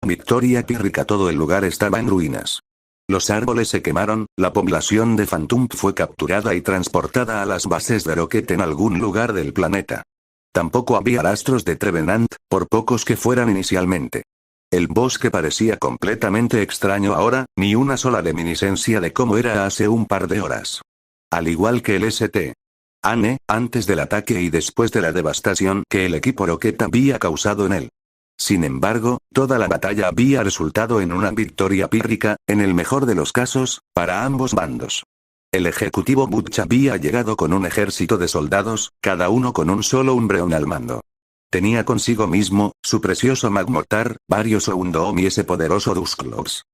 Victoria pírrica, todo el lugar estaba en ruinas. Los árboles se quemaron, la población de Phantom fue capturada y transportada a las bases de Rocket en algún lugar del planeta. Tampoco había rastros de Trevenant, por pocos que fueran inicialmente. El bosque parecía completamente extraño ahora, ni una sola reminiscencia de cómo era hace un par de horas. Al igual que el St. Anne, antes del ataque y después de la devastación que el equipo Rocket había causado en él. Sin embargo, toda la batalla había resultado en una victoria pírrica, en el mejor de los casos, para ambos bandos. El ejecutivo Butch había llegado con un ejército de soldados, cada uno con un solo Umbreon al mando. Tenía consigo mismo, su precioso Magmortar, varios Houndoom y ese poderoso Dusclops.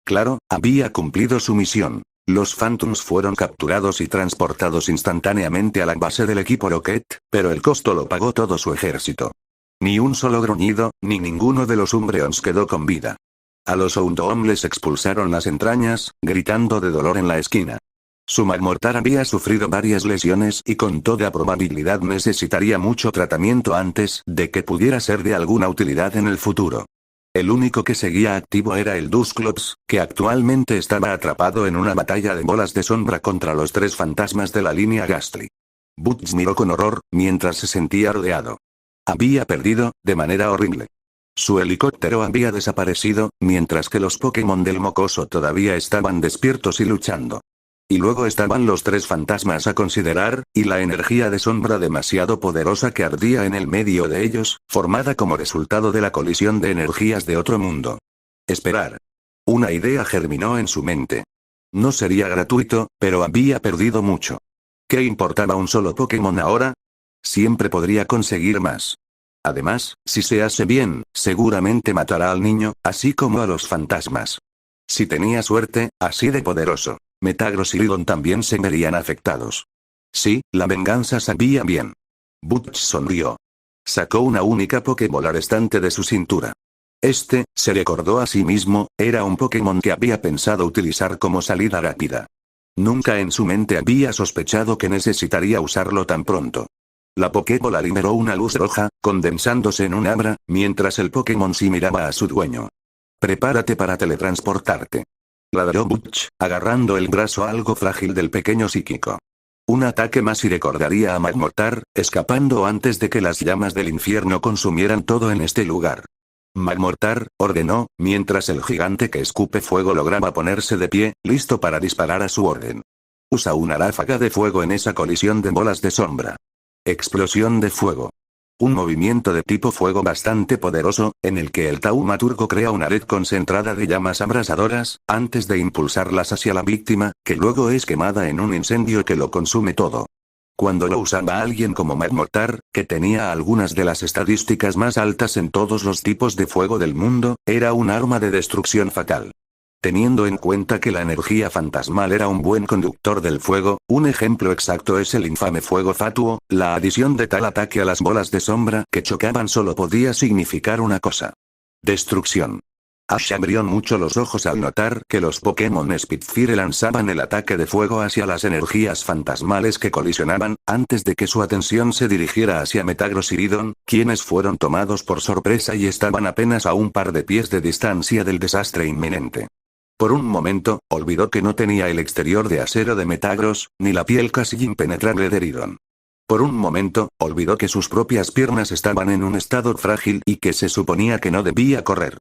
Claro, había cumplido su misión. Los Phantoms fueron capturados y transportados instantáneamente a la base del equipo Rocket, pero el costo lo pagó todo su ejército. Ni un solo gruñido, ni ninguno de los Umbreons quedó con vida. A los Houndoom les expulsaron las entrañas, gritando de dolor en la esquina. Su Magmortar había sufrido varias lesiones y con toda probabilidad necesitaría mucho tratamiento antes de que pudiera ser de alguna utilidad en el futuro. El único que seguía activo era el Dusclops, que actualmente estaba atrapado en una batalla de bolas de sombra contra los 3 fantasmas de la línea Ghastly. Butch miró con horror, mientras se sentía rodeado. Había perdido, de manera horrible. Su helicóptero había desaparecido, mientras que los Pokémon del mocoso todavía estaban despiertos y luchando. Y luego estaban los 3 fantasmas a considerar, y la energía de sombra demasiado poderosa que ardía en el medio de ellos, formada como resultado de la colisión de energías de otro mundo. Esperar. Una idea germinó en su mente. No sería gratuito, pero había perdido mucho. ¿Qué importaba un solo Pokémon ahora? Siempre podría conseguir más. Además, si se hace bien, seguramente matará al niño, así como a los fantasmas. Si tenía suerte, así de poderoso, Metagross y Lydon también se verían afectados. Sí, la venganza sabía bien. Butch sonrió. Sacó una única Pokébola restante de su cintura. Se recordó a sí mismo, era un Pokémon que había pensado utilizar como salida rápida. Nunca en su mente había sospechado que necesitaría usarlo tan pronto. La Pokébola liberó una luz roja, condensándose en un Abra, mientras el Pokémon sí miraba a su dueño. Prepárate para teletransportarte. Ladró Butch, agarrando el brazo algo frágil del pequeño psíquico. Un ataque más y recordaría a Magmortar, escapando antes de que las llamas del infierno consumieran todo en este lugar. Magmortar, ordenó, mientras el gigante que escupe fuego lograba ponerse de pie, listo para disparar a su orden. Usa una ráfaga de fuego en esa colisión de bolas de sombra. Explosión de fuego. Un movimiento de tipo fuego bastante poderoso, en el que el taumaturgo crea una red concentrada de llamas abrasadoras, antes de impulsarlas hacia la víctima, que luego es quemada en un incendio que lo consume todo. Cuando lo usaba alguien como Magmortar, que tenía algunas de las estadísticas más altas en todos los tipos de fuego del mundo, era un arma de destrucción fatal. Teniendo en cuenta que la energía fantasmal era un buen conductor del fuego, un ejemplo exacto es el infame fuego fatuo, la adición de tal ataque a las bolas de sombra que chocaban solo podía significar una cosa. Destrucción. Ash abrió mucho los ojos al notar que los Pokémon Spitfire lanzaban el ataque de fuego hacia las energías fantasmales que colisionaban, antes de que su atención se dirigiera hacia Metagross y Lydon, quienes fueron tomados por sorpresa y estaban apenas a un par de pies de distancia del desastre inminente. Por un momento, olvidó que no tenía el exterior de acero de Metagross, ni la piel casi impenetrable de Lydon. Por un momento, olvidó que sus propias piernas estaban en un estado frágil y que se suponía que no debía correr.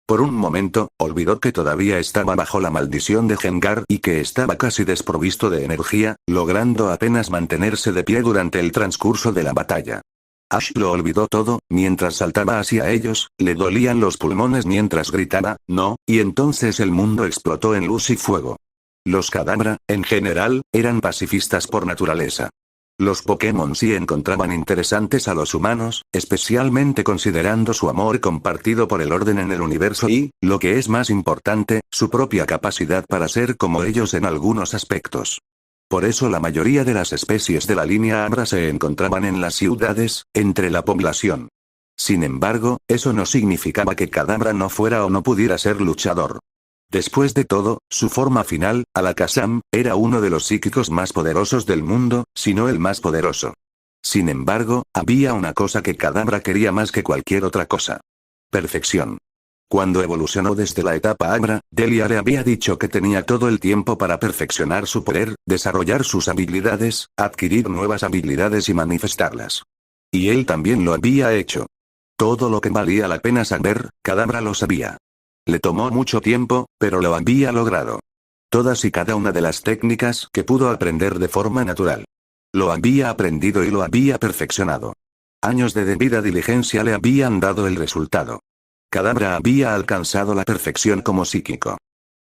Por un momento, olvidó que todavía estaba bajo la maldición de Gengar y que estaba casi desprovisto de energía, logrando apenas mantenerse de pie durante el transcurso de la batalla. Ash lo olvidó todo, mientras saltaba hacia ellos, le dolían los pulmones mientras gritaba, "no", y entonces el mundo explotó en luz y fuego. Los Kadabra, en general, eran pacifistas por naturaleza. Los Pokémon sí encontraban interesantes a los humanos, especialmente considerando su amor compartido por el orden en el universo y, lo que es más importante, su propia capacidad para ser como ellos en algunos aspectos. Por eso la mayoría de las especies de la línea Abra se encontraban en las ciudades, entre la población. Sin embargo, eso no significaba que Kadabra no fuera o no pudiera ser luchador. Después de todo, su forma final, Alakazam, era uno de los psíquicos más poderosos del mundo, si no el más poderoso. Sin embargo, había una cosa que Kadabra quería más que cualquier otra cosa. Perfección. Cuando evolucionó desde la etapa Abra, Delia le había dicho que tenía todo el tiempo para perfeccionar su poder, desarrollar sus habilidades, adquirir nuevas habilidades y manifestarlas. Y él también lo había hecho. Todo lo que valía la pena saber, Kadabra lo sabía. Le tomó mucho tiempo, pero lo había logrado. Todas y cada una de las técnicas que pudo aprender de forma natural. Lo había aprendido y lo había perfeccionado. Años de debida diligencia le habían dado el resultado. Kadabra había alcanzado la perfección como psíquico.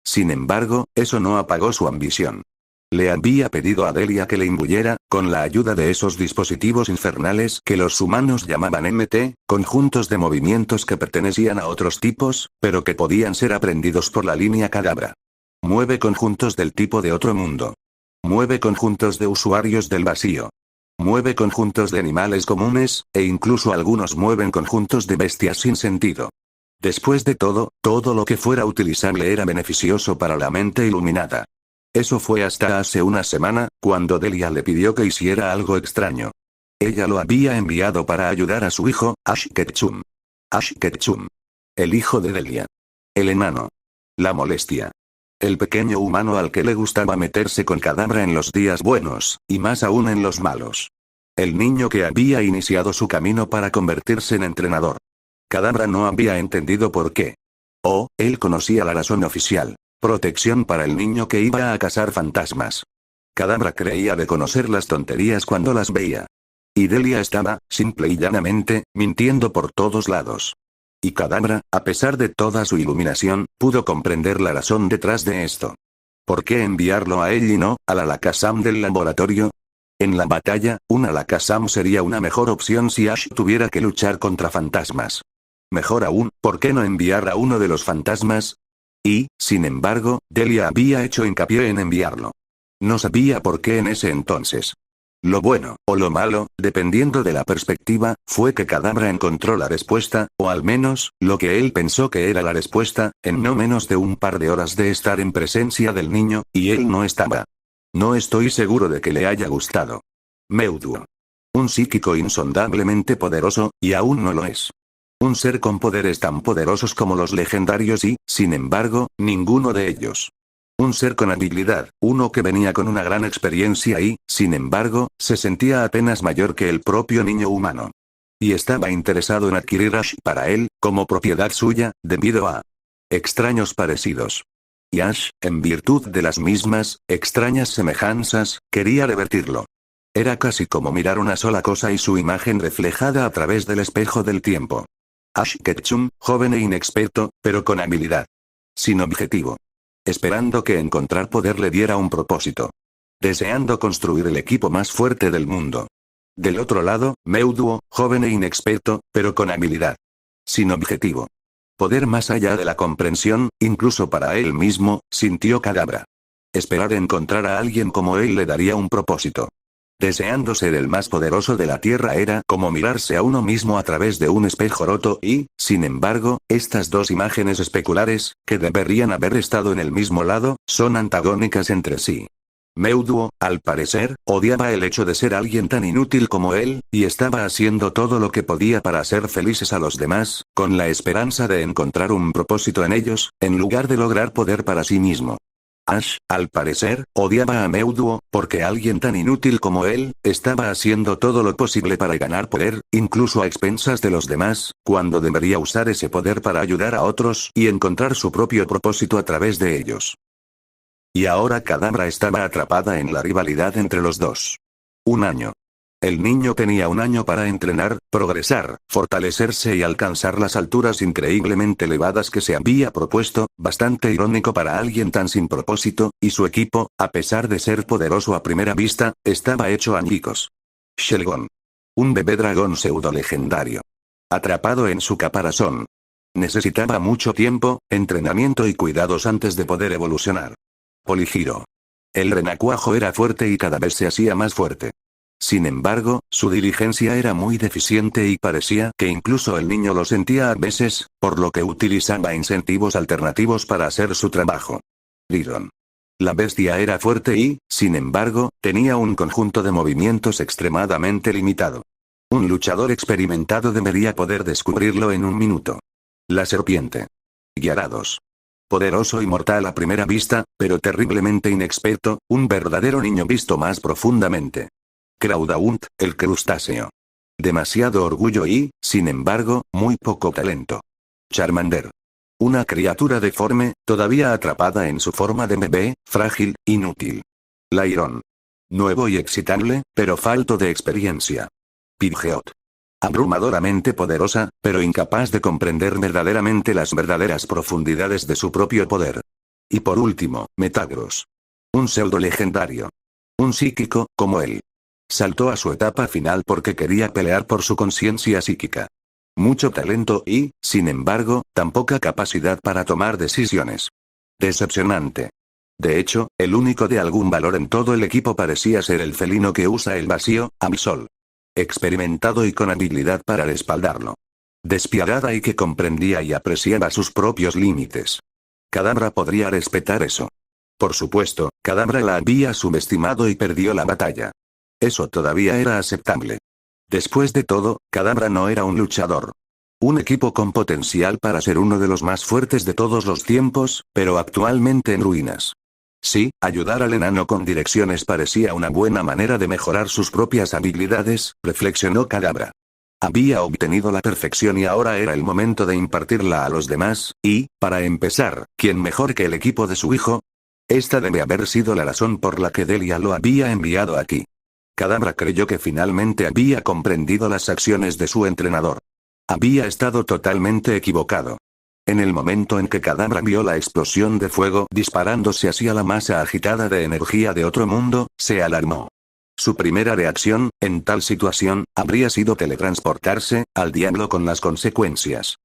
Sin embargo, eso no apagó su ambición. Le había pedido a Delia que le imbuyera, con la ayuda de esos dispositivos infernales que los humanos llamaban MT, conjuntos de movimientos que pertenecían a otros tipos, pero que podían ser aprendidos por la línea Kadabra. Mueve conjuntos del tipo de otro mundo. Mueve conjuntos de usuarios del vacío. Mueve conjuntos de animales comunes, e incluso algunos mueven conjuntos de bestias sin sentido. Después de todo lo que fuera utilizable era beneficioso para la mente iluminada. Eso fue hasta hace una semana, cuando Delia le pidió que hiciera algo extraño. Ella lo había enviado para ayudar a su hijo, Ash Ketchum. Ash Ketchum. El hijo de Delia. El enano. La molestia. El pequeño humano al que le gustaba meterse con Kadabra en los días buenos, y más aún en los malos. El niño que había iniciado su camino para convertirse en entrenador. Kadabra no había entendido por qué. Oh, él conocía la razón oficial. Protección para el niño que iba a cazar fantasmas. Kadabra creía de conocer las tonterías cuando las veía. Y Delia estaba, simple y llanamente, mintiendo por todos lados. Y Kadabra, a pesar de toda su iluminación, pudo comprender la razón detrás de esto. ¿Por qué enviarlo a él y no al Alakazam del laboratorio? En la batalla, un Alakazam sería una mejor opción si Ash tuviera que luchar contra fantasmas. Mejor aún, ¿por qué no enviar a uno de los fantasmas? Y, sin embargo, Delia había hecho hincapié en enviarlo. No sabía por qué en ese entonces. Lo bueno, o lo malo, dependiendo de la perspectiva, fue que Kadabra encontró la respuesta, o al menos, lo que él pensó que era la respuesta, en no menos de un par de horas de estar en presencia del niño, y él no estaba. No estoy seguro de que le haya gustado. Mewtwo. Un psíquico insondablemente poderoso, y aún no lo es. Un ser con poderes tan poderosos como los legendarios y, sin embargo, ninguno de ellos. Un ser con habilidad, uno que venía con una gran experiencia y, sin embargo, se sentía apenas mayor que el propio niño humano. Y estaba interesado en adquirir Ash para él, como propiedad suya, debido a extraños parecidos. Y Ash, en virtud de las mismas, extrañas semejanzas, quería revertirlo. Era casi como mirar una sola cosa y su imagen reflejada a través del espejo del tiempo. Ash Ketchum, joven e inexperto, pero con habilidad. Sin objetivo. Esperando que encontrar poder le diera un propósito. Deseando construir el equipo más fuerte del mundo. Del otro lado, Mewtwo, joven e inexperto, pero con habilidad. Sin objetivo. Poder más allá de la comprensión, incluso para él mismo, sintió Kadabra. Esperar encontrar a alguien como él le daría un propósito. Deseando ser el más poderoso de la Tierra era como mirarse a uno mismo a través de un espejo roto y, sin embargo, estas dos imágenes especulares, que deberían haber estado en el mismo lado, son antagónicas entre sí. Mewtwo, al parecer, odiaba el hecho de ser alguien tan inútil como él, y estaba haciendo todo lo que podía para hacer felices a los demás, con la esperanza de encontrar un propósito en ellos, en lugar de lograr poder para sí mismo. Ash, al parecer, odiaba a Mewtwo, porque alguien tan inútil como él, estaba haciendo todo lo posible para ganar poder, incluso a expensas de los demás, cuando debería usar ese poder para ayudar a otros y encontrar su propio propósito a través de ellos. Y ahora Kadabra estaba atrapada en la rivalidad entre los dos. Un año. El niño tenía un año para entrenar, progresar, fortalecerse y alcanzar las alturas increíblemente elevadas que se había propuesto, bastante irónico para alguien tan sin propósito, y su equipo, a pesar de ser poderoso a primera vista, estaba hecho añicos. Shelgon. Un bebé dragón pseudo-legendario. Atrapado en su caparazón. Necesitaba mucho tiempo, entrenamiento y cuidados antes de poder evolucionar. Poligiro. El renacuajo era fuerte y cada vez se hacía más fuerte. Sin embargo, su diligencia era muy deficiente y parecía que incluso el niño lo sentía a veces, por lo que utilizaba incentivos alternativos para hacer su trabajo. Lidon. La bestia era fuerte y, sin embargo, tenía un conjunto de movimientos extremadamente limitado. Un luchador experimentado debería poder descubrirlo en un minuto. La serpiente. Gyarados. Poderoso y mortal a primera vista, pero terriblemente inexperto, un verdadero niño visto más profundamente. Craudaunt, el crustáceo. Demasiado orgullo y, sin embargo, muy poco talento. Charmander. Una criatura deforme, todavía atrapada en su forma de bebé, frágil, inútil. Lairon. Nuevo y excitable, pero falto de experiencia. Pidgeot. Abrumadoramente poderosa, pero incapaz de comprender verdaderamente las verdaderas profundidades de su propio poder. Y por último, Metagross. Un pseudo legendario. Un psíquico, como él. Saltó a su etapa final porque quería pelear por su conciencia psíquica. Mucho talento y, sin embargo, tan poca capacidad para tomar decisiones. Decepcionante. De hecho, el único de algún valor en todo el equipo parecía ser el felino que usa el vacío, Absol. Experimentado y con habilidad para respaldarlo. Despiadada y que comprendía y apreciaba sus propios límites. Kadabra podría respetar eso. Por supuesto, Kadabra la había subestimado y perdió la batalla. Eso todavía era aceptable. Después de todo, Kadabra no era un luchador. Un equipo con potencial para ser uno de los más fuertes de todos los tiempos, pero actualmente en ruinas. Sí, ayudar al enano con direcciones parecía una buena manera de mejorar sus propias habilidades, reflexionó Kadabra. Había obtenido la perfección y ahora era el momento de impartirla a los demás, y, para empezar, ¿quién mejor que el equipo de su hijo? Esta debe haber sido la razón por la que Delia lo había enviado aquí. Kadabra creyó que finalmente había comprendido las acciones de su entrenador. Había estado totalmente equivocado. En el momento en que Kadabra vio la explosión de fuego disparándose hacia la masa agitada de energía de otro mundo, se alarmó. Su primera reacción, en tal situación, habría sido teletransportarse, al diablo con las consecuencias.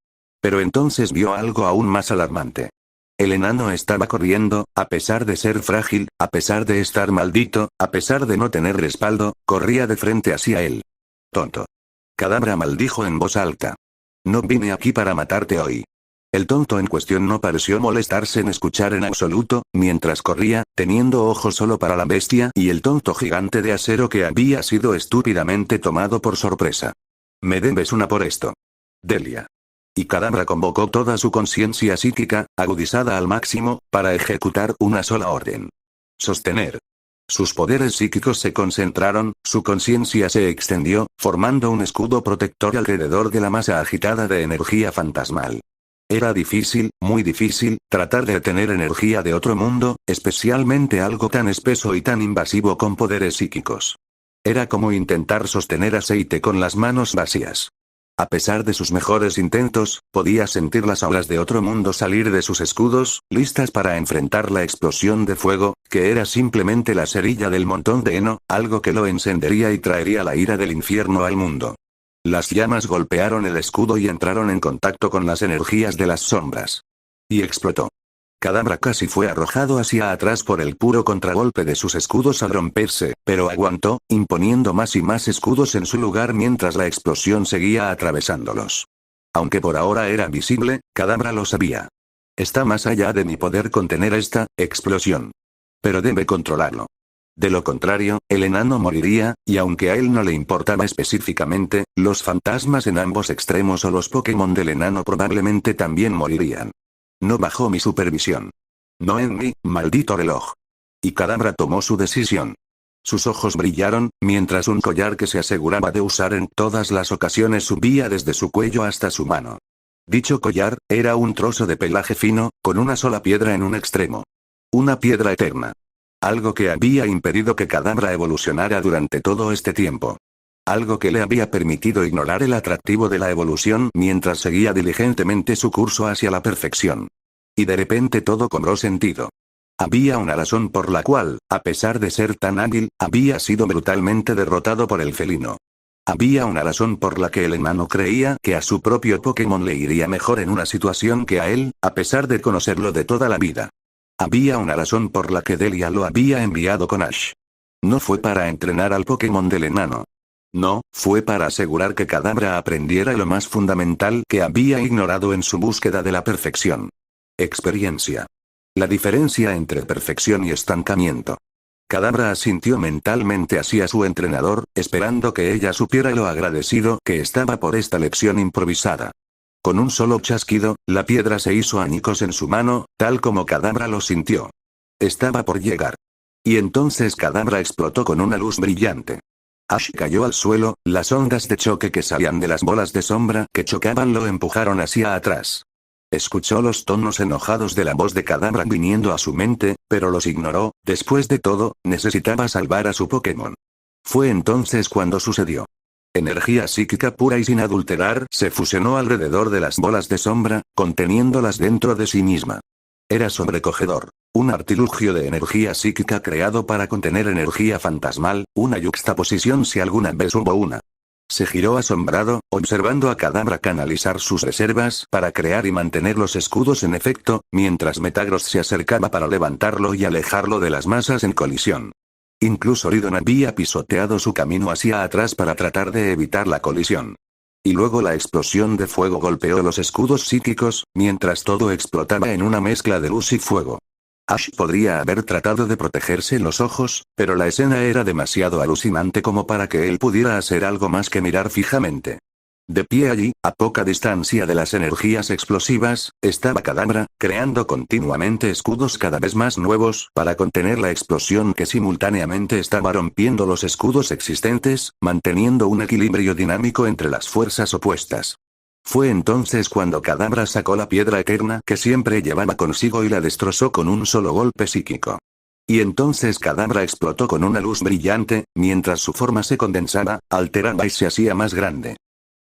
Pero entonces vio algo aún más alarmante. El enano estaba corriendo, a pesar de ser frágil, a pesar de estar maldito, a pesar de no tener respaldo, corría de frente hacia él. Tonto. Kadabra maldijo en voz alta. No vine aquí para matarte hoy. El tonto en cuestión no pareció molestarse en escuchar en absoluto, mientras corría, teniendo ojos solo para la bestia y el tonto gigante de acero que había sido estúpidamente tomado por sorpresa. Me debes una por esto. Delia. Y Kadabra convocó toda su conciencia psíquica, agudizada al máximo, para ejecutar una sola orden. Sostener. Sus poderes psíquicos se concentraron, su conciencia se extendió, formando un escudo protector alrededor de la masa agitada de energía fantasmal. Era difícil, muy difícil, tratar de tener energía de otro mundo, especialmente algo tan espeso y tan invasivo con poderes psíquicos. Era como intentar sostener aceite con las manos vacías. A pesar de sus mejores intentos, podía sentir las olas de otro mundo salir de sus escudos, listas para enfrentar la explosión de fuego, que era simplemente la cerilla del montón de heno, algo que lo encendería y traería la ira del infierno al mundo. Las llamas golpearon el escudo y entraron en contacto con las energías de las sombras. Y explotó. Kadabra casi fue arrojado hacia atrás por el puro contragolpe de sus escudos al romperse, pero aguantó, imponiendo más y más escudos en su lugar mientras la explosión seguía atravesándolos. Aunque por ahora era visible, Kadabra lo sabía. Está más allá de mi poder contener esta explosión. Pero debe controlarlo. De lo contrario, el enano moriría, y aunque a él no le importaba específicamente, los fantasmas en ambos extremos o los Pokémon del enano probablemente también morirían. No bajo mi supervisión. No en mi maldito reloj. Y Kadabra tomó su decisión. Sus ojos brillaron, mientras un collar que se aseguraba de usar en todas las ocasiones subía desde su cuello hasta su mano. Dicho collar, era un trozo de pelaje fino, con una sola piedra en un extremo. Una piedra eterna. Algo que había impedido que Kadabra evolucionara durante todo este tiempo. Algo que le había permitido ignorar el atractivo de la evolución mientras seguía diligentemente su curso hacia la perfección. Y de repente todo cobró sentido. Había una razón por la cual, a pesar de ser tan hábil, había sido brutalmente derrotado por el felino. Había una razón por la que el enano creía que a su propio Pokémon le iría mejor en una situación que a él, a pesar de conocerlo de toda la vida. Había una razón por la que Delia lo había enviado con Ash. No fue para entrenar al Pokémon del enano. No, fue para asegurar que Kadabra aprendiera lo más fundamental que había ignorado en su búsqueda de la perfección. Experiencia. La diferencia entre perfección y estancamiento. Kadabra asintió mentalmente hacia su entrenador, esperando que ella supiera lo agradecido que estaba por esta lección improvisada. Con un solo chasquido, la piedra se hizo añicos en su mano, tal como Kadabra lo sintió. Estaba por llegar. Y entonces Kadabra explotó con una luz brillante. Ash cayó al suelo, las ondas de choque que salían de las bolas de sombra que chocaban lo empujaron hacia atrás. Escuchó los tonos enojados de la voz de Kadabra viniendo a su mente, pero los ignoró. Después de todo, necesitaba salvar a su Pokémon. Fue entonces cuando sucedió. Energía psíquica pura y sin adulterar se fusionó alrededor de las bolas de sombra, conteniéndolas dentro de sí misma. Era sobrecogedor. Un artilugio de energía psíquica creado para contener energía fantasmal, una yuxtaposición si alguna vez hubo una. Se giró asombrado, observando a Kadabra canalizar sus reservas para crear y mantener los escudos en efecto, mientras Metagross se acercaba para levantarlo y alejarlo de las masas en colisión. Incluso Ridon había pisoteado su camino hacia atrás para tratar de evitar la colisión. Y luego la explosión de fuego golpeó los escudos psíquicos, mientras todo explotaba en una mezcla de luz y fuego. Ash podría haber tratado de protegerse los ojos, pero la escena era demasiado alucinante como para que él pudiera hacer algo más que mirar fijamente. De pie allí, a poca distancia de las energías explosivas, estaba Kadabra, creando continuamente escudos cada vez más nuevos para contener la explosión que simultáneamente estaba rompiendo los escudos existentes, manteniendo un equilibrio dinámico entre las fuerzas opuestas. Fue entonces cuando Kadabra sacó la piedra eterna que siempre llevaba consigo y la destrozó con un solo golpe psíquico. Y entonces Kadabra explotó con una luz brillante, mientras su forma se condensaba, alteraba y se hacía más grande.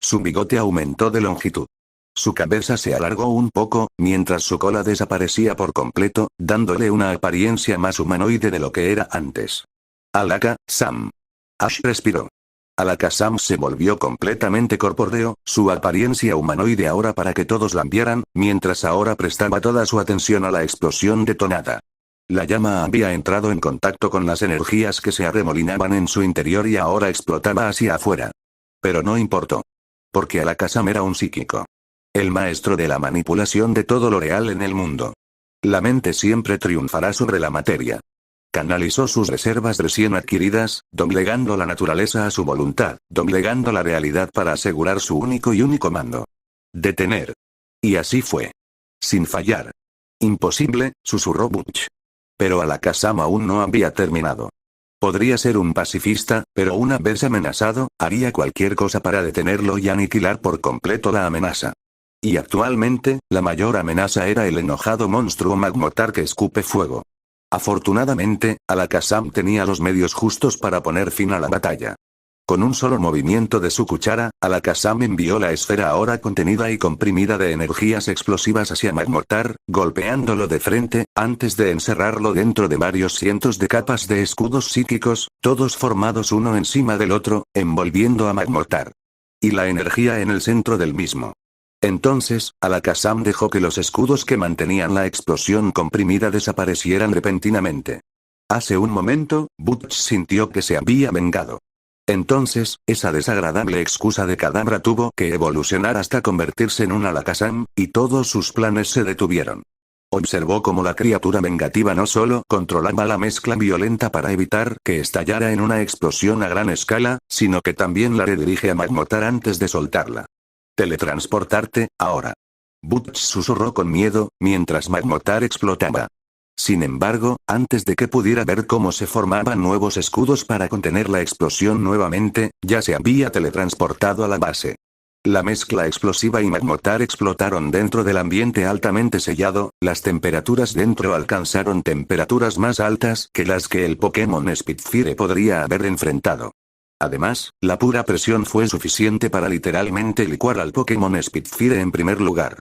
Su bigote aumentó de longitud. Su cabeza se alargó un poco, mientras su cola desaparecía por completo, dándole una apariencia más humanoide de lo que era antes. Alakazam. Ash respiró. Alakazam se volvió completamente corpóreo, su apariencia humanoide ahora para que todos la vieran, mientras ahora prestaba toda su atención a la explosión detonada. La llama había entrado en contacto con las energías que se arremolinaban en su interior y ahora explotaba hacia afuera. Pero no importó. Porque Alakazam era un psíquico. El maestro de la manipulación de todo lo real en el mundo. La mente siempre triunfará sobre la materia. Canalizó sus reservas recién adquiridas, doblegando la naturaleza a su voluntad, doblegando la realidad para asegurar su único mando. Detener. Y así fue. Sin fallar. Imposible, susurró Butch. Pero Alakazam aún no había terminado. Podría ser un pacifista, pero una vez amenazado, haría cualquier cosa para detenerlo y aniquilar por completo la amenaza. Y actualmente, la mayor amenaza era el enojado monstruo Magmotar que escupe fuego. Afortunadamente, Alakazam tenía los medios justos para poner fin a la batalla. Con un solo movimiento de su cuchara, Alakazam envió la esfera ahora contenida y comprimida de energías explosivas hacia Magmotar, golpeándolo de frente, antes de encerrarlo dentro de varios cientos de capas de escudos psíquicos, todos formados uno encima del otro, envolviendo a Magmotar. Y la energía en el centro del mismo. Entonces, Alakazam dejó que los escudos que mantenían la explosión comprimida desaparecieran repentinamente. Hace un momento, Butch sintió que se había vengado. Entonces, esa desagradable excusa de Kadabra tuvo que evolucionar hasta convertirse en un Alakazam, y todos sus planes se detuvieron. Observó cómo la criatura vengativa no solo controlaba la mezcla violenta para evitar que estallara en una explosión a gran escala, sino que también la redirige a Magmotar antes de soltarla. Teletransportarte, ahora. Butch susurró con miedo, mientras Magmotar explotaba. Sin embargo, antes de que pudiera ver cómo se formaban nuevos escudos para contener la explosión nuevamente, ya se había teletransportado a la base. La mezcla explosiva y Magmotar explotaron dentro del ambiente altamente sellado, las temperaturas dentro alcanzaron temperaturas más altas que las que el Pokémon Spitfire podría haber enfrentado. Además, la pura presión fue suficiente para literalmente licuar al Pokémon Spitfire en primer lugar.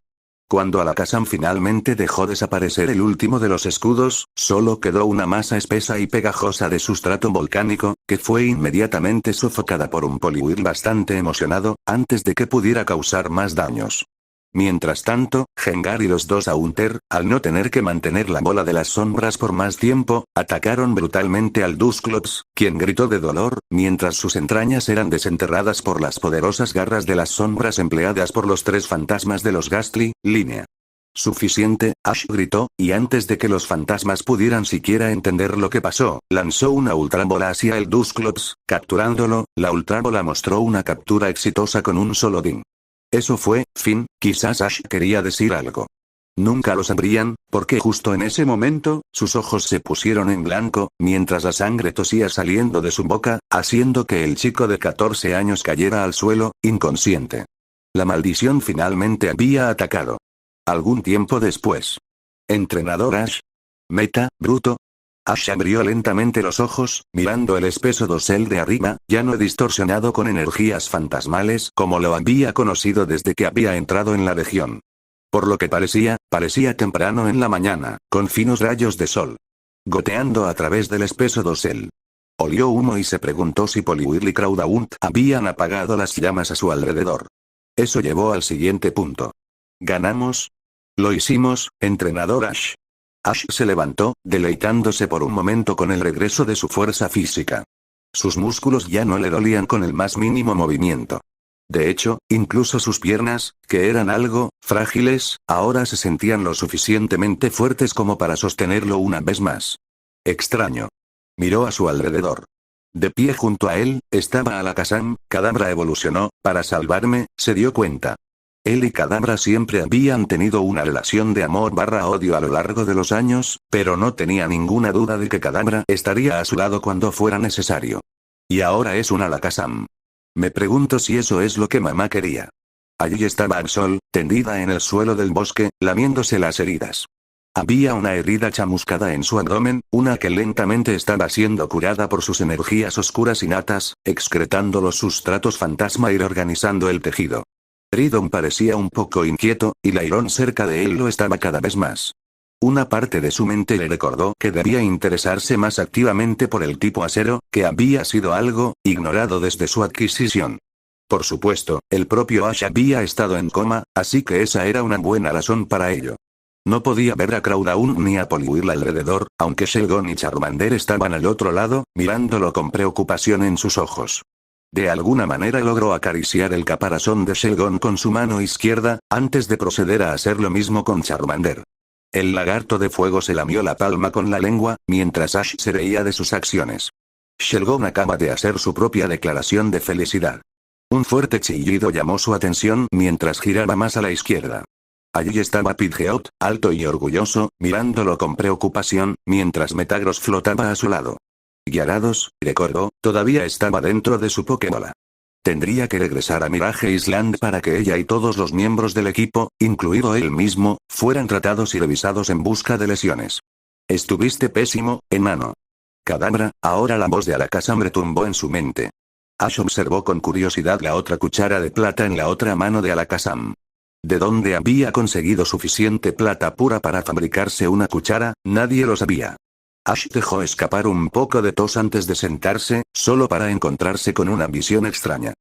Cuando Alakazam finalmente dejó desaparecer el último de los escudos, solo quedó una masa espesa y pegajosa de sustrato volcánico, que fue inmediatamente sofocada por un Poliwhirl bastante emocionado, antes de que pudiera causar más daños. Mientras tanto, Gengar y los dos Haunter, al no tener que mantener la bola de las sombras por más tiempo, atacaron brutalmente al Dusclops, quien gritó de dolor, mientras sus entrañas eran desenterradas por las poderosas garras de las sombras empleadas por los tres fantasmas de los Ghastly, línea. Suficiente, Ash gritó, y antes de que los fantasmas pudieran siquiera entender lo que pasó, lanzó una ultrabola hacia el Dusclops, capturándolo. La ultrabola mostró una captura exitosa con un solo ding. Eso fue, fin, quizás Ash quería decir algo. Nunca lo sabrían, porque justo en ese momento, sus ojos se pusieron en blanco, mientras la sangre tosía saliendo de su boca, haciendo que el chico de 14 años cayera al suelo, inconsciente. La maldición finalmente había atacado. Algún tiempo después. ¿Entrenador Ash? ¿Meta, bruto? Ash abrió lentamente los ojos, mirando el espeso dosel de arriba, ya no distorsionado con energías fantasmales como lo había conocido desde que había entrado en la región. Por lo que parecía temprano en la mañana, con finos rayos de sol goteando a través del espeso dosel. Olió humo y se preguntó si Poliwhirl y Crawdaunt habían apagado las llamas a su alrededor. Eso llevó al siguiente punto. ¿Ganamos? Lo hicimos, entrenador Ash. Ash se levantó, deleitándose por un momento con el regreso de su fuerza física. Sus músculos ya no le dolían con el más mínimo movimiento. De hecho, incluso sus piernas, que eran algo frágiles, ahora se sentían lo suficientemente fuertes como para sostenerlo una vez más. Extraño. Miró a su alrededor. De pie junto a él, estaba Alakazam. Kadabra evolucionó, para salvarme, se dio cuenta. Él y Kadabra siempre habían tenido una relación de amor/odio a lo largo de los años, pero no tenía ninguna duda de que Kadabra estaría a su lado cuando fuera necesario. Y ahora es un Alakazam. Me pregunto si eso es lo que mamá quería. Allí estaba Absol, tendida en el suelo del bosque, lamiéndose las heridas. Había una herida chamuscada en su abdomen, una que lentamente estaba siendo curada por sus energías oscuras innatas, excretando los sustratos fantasma y reorganizando el tejido. Ridon parecía un poco inquieto, y Lairon cerca de él lo estaba cada vez más. Una parte de su mente le recordó que debía interesarse más activamente por el tipo acero, que había sido algo ignorado desde su adquisición. Por supuesto, el propio Ash había estado en coma, así que esa era una buena razón para ello. No podía ver a Crawdaunt ni a Poliwhirl alrededor, aunque Shelgon y Charmander estaban al otro lado, mirándolo con preocupación en sus ojos. De alguna manera logró acariciar el caparazón de Shelgon con su mano izquierda, antes de proceder a hacer lo mismo con Charmander. El lagarto de fuego se lamió la palma con la lengua, mientras Ash se reía de sus acciones. Shelgon acaba de hacer su propia declaración de felicidad. Un fuerte chillido llamó su atención mientras giraba más a la izquierda. Allí estaba Pidgeot, alto y orgulloso, mirándolo con preocupación, mientras Metagross flotaba a su lado. Gyarados, recordó, todavía estaba dentro de su Pokébola. Tendría que regresar a Mirage Island para que ella y todos los miembros del equipo, incluido él mismo, fueran tratados y revisados en busca de lesiones. Estuviste pésimo, enano. Kadabra, ahora la voz de Alakazam retumbó en su mente. Ash observó con curiosidad la otra cuchara de plata en la otra mano de Alakazam. ¿De dónde había conseguido suficiente plata pura para fabricarse una cuchara? Nadie lo sabía. Ash dejó escapar un poco de tos antes de sentarse, solo para encontrarse con una visión extraña.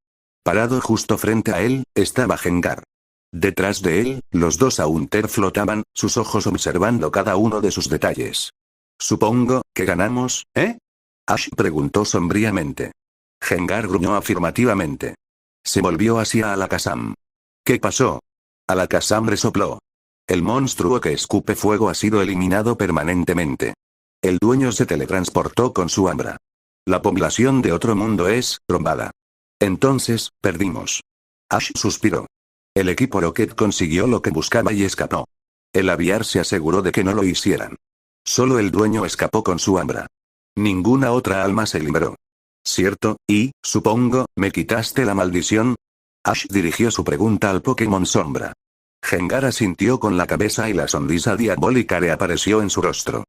Parado justo frente a él, estaba Gengar. Detrás de él, los dos Haunter flotaban, sus ojos observando cada uno de sus detalles. Supongo que ganamos, ¿eh? Ash preguntó sombríamente. Gengar gruñó afirmativamente. Se volvió hacia Alakazam. ¿Qué pasó? Alakazam resopló. El monstruo que escupe fuego ha sido eliminado permanentemente. El dueño se teletransportó con su Ambra. La población de otro mundo es rombada. Entonces, perdimos. Ash suspiró. El equipo Rocket consiguió lo que buscaba y escapó. El aviar se aseguró de que no lo hicieran. Solo el dueño escapó con su Ambra. Ninguna otra alma se libró. ¿Cierto? Y, supongo, ¿me quitaste la maldición? Ash dirigió su pregunta al Pokémon Sombra. Gengar asintió con la cabeza y la sonrisa diabólica reapareció en su rostro.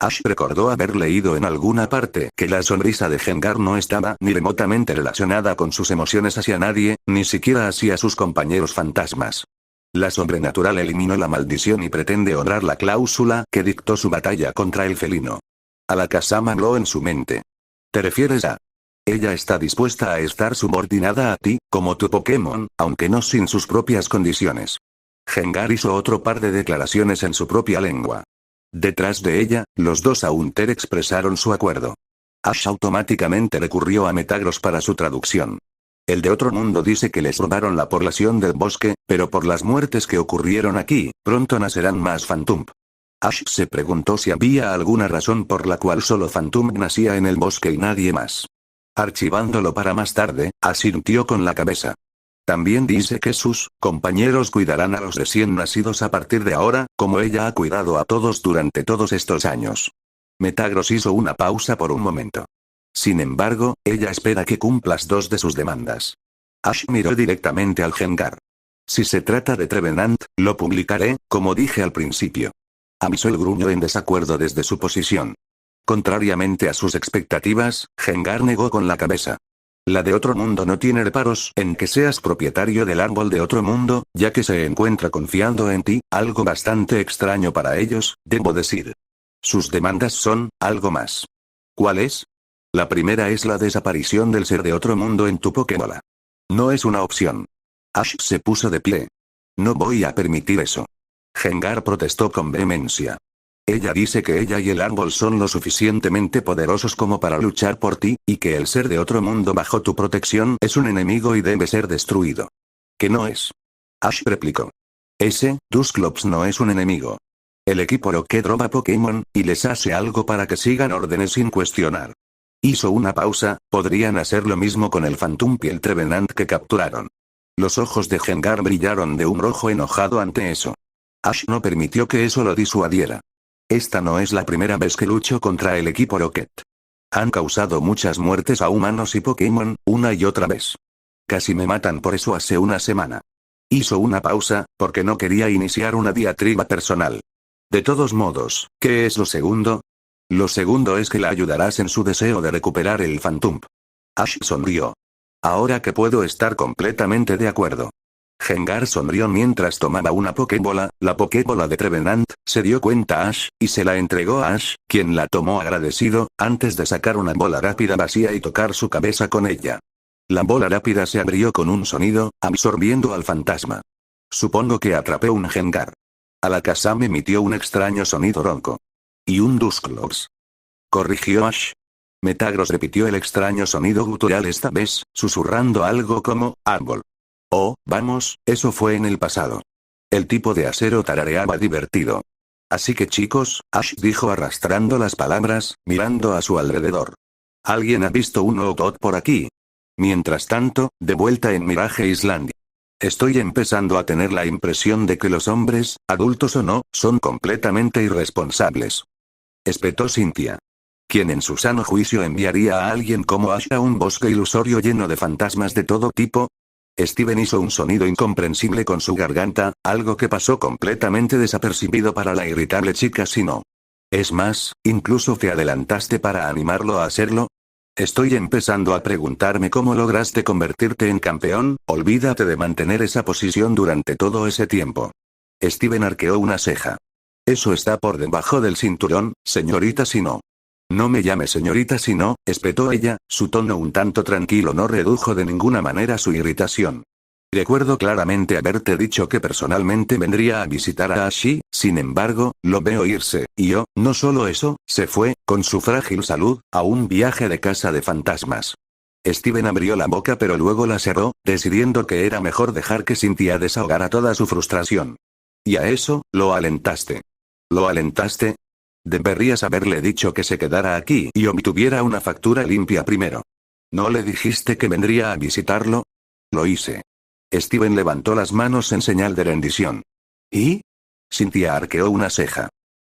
Ash recordó haber leído en alguna parte que la sonrisa de Gengar no estaba ni remotamente relacionada con sus emociones hacia nadie, ni siquiera hacia sus compañeros fantasmas. La sobrenatural eliminó la maldición y pretende honrar la cláusula que dictó su batalla contra el felino. Alakazam habló en su mente. ¿Te refieres a? Ella está dispuesta a estar subordinada a ti, como tu Pokémon, aunque no sin sus propias condiciones. Gengar hizo otro par de declaraciones en su propia lengua. Detrás de ella, los dos Haunter expresaron su acuerdo. Ash automáticamente recurrió a Metagross para su traducción. El de otro mundo dice que les robaron la población del bosque, pero por las muertes que ocurrieron aquí, pronto nacerán más Phantump. Ash se preguntó si había alguna razón por la cual solo Phantump nacía en el bosque y nadie más. Archivándolo para más tarde, asintió con la cabeza. También dice que sus compañeros cuidarán a los recién nacidos a partir de ahora, como ella ha cuidado a todos durante todos estos años. Metagross hizo una pausa por un momento. Sin embargo, ella espera que cumplas dos de sus demandas. Ash miró directamente al Gengar. Si se trata de Trevenant, lo publicaré, como dije al principio. Avisó el gruño en desacuerdo desde su posición. Contrariamente a sus expectativas, Gengar negó con la cabeza. La de otro mundo no tiene reparos en que seas propietario del árbol de otro mundo, ya que se encuentra confiando en ti, algo bastante extraño para ellos, debo decir. Sus demandas son, algo más. ¿Cuál es? La primera es la desaparición del ser de otro mundo en tu Pokébola. No es una opción. Ash se puso de pie. No voy a permitir eso. Gengar protestó con vehemencia. Ella dice que ella y el árbol son lo suficientemente poderosos como para luchar por ti, y que el ser de otro mundo bajo tu protección es un enemigo y debe ser destruido. ¿Qué no es? Ash replicó. Ese, Dusclops no es un enemigo. El equipo Rocket roba Pokémon, y les hace algo para que sigan órdenes sin cuestionar. Hizo una pausa, podrían hacer lo mismo con el Phantump y el Trevenant que capturaron. Los ojos de Gengar brillaron de un rojo enojado ante eso. Ash no permitió que eso lo disuadiera. Esta no es la primera vez que lucho contra el equipo Rocket. Han causado muchas muertes a humanos y Pokémon, una y otra vez. Casi me matan por eso hace una semana. Hizo una pausa, porque no quería iniciar una diatriba personal. De todos modos, ¿qué es lo segundo? Lo segundo es que la ayudarás en su deseo de recuperar el Phantump. Ash sonrió. Ahora que puedo estar completamente de acuerdo. Gengar sonrió mientras tomaba una Pokébola, la Pokébola de Trevenant, se dio cuenta Ash, y se la entregó a Ash, quien la tomó agradecido, antes de sacar una bola rápida vacía y tocar su cabeza con ella. La bola rápida se abrió con un sonido, absorbiendo al fantasma. Supongo que atrapé un Gengar. Alakazam emitió un extraño sonido ronco. ¿Y un Dusclops? Corrigió Ash. Metagross repitió el extraño sonido gutural esta vez, susurrando algo como, árbol. Oh, vamos, eso fue en el pasado. El tipo de acero tarareaba divertido. Así que chicos, Ash dijo arrastrando las palabras, mirando a su alrededor. ¿Alguien ha visto un Otot por aquí? Mientras tanto, de vuelta en Mirage Island. Estoy empezando a tener la impresión de que los hombres, adultos o no, son completamente irresponsables. Espetó Cynthia. ¿Quién en su sano juicio enviaría a alguien como Ash a un bosque ilusorio lleno de fantasmas de todo tipo? Steven hizo un sonido incomprensible con su garganta, algo que pasó completamente desapercibido para la irritable chica si no. Es más, incluso te adelantaste para animarlo a hacerlo. Estoy empezando a preguntarme cómo lograste convertirte en campeón, olvídate de mantener esa posición durante todo ese tiempo. Steven arqueó una ceja. Eso está por debajo del cinturón, señorita Sino. No me llame señorita Sino, espetó ella, su tono un tanto tranquilo no redujo de ninguna manera su irritación. Recuerdo claramente haberte dicho que personalmente vendría a visitar a Ashi, sin embargo, lo veo irse, y no solo eso, se fue, con su frágil salud, a un viaje de casa de fantasmas. Steven abrió la boca pero luego la cerró, decidiendo que era mejor dejar que Cynthia desahogara toda su frustración. Y a eso, lo alentaste. ¿Lo alentaste? Deberías haberle dicho que se quedara aquí y obtuviera una factura limpia primero. ¿No le dijiste que vendría a visitarlo? Lo hice. Steven levantó las manos en señal de rendición. ¿Y? Cynthia arqueó una ceja.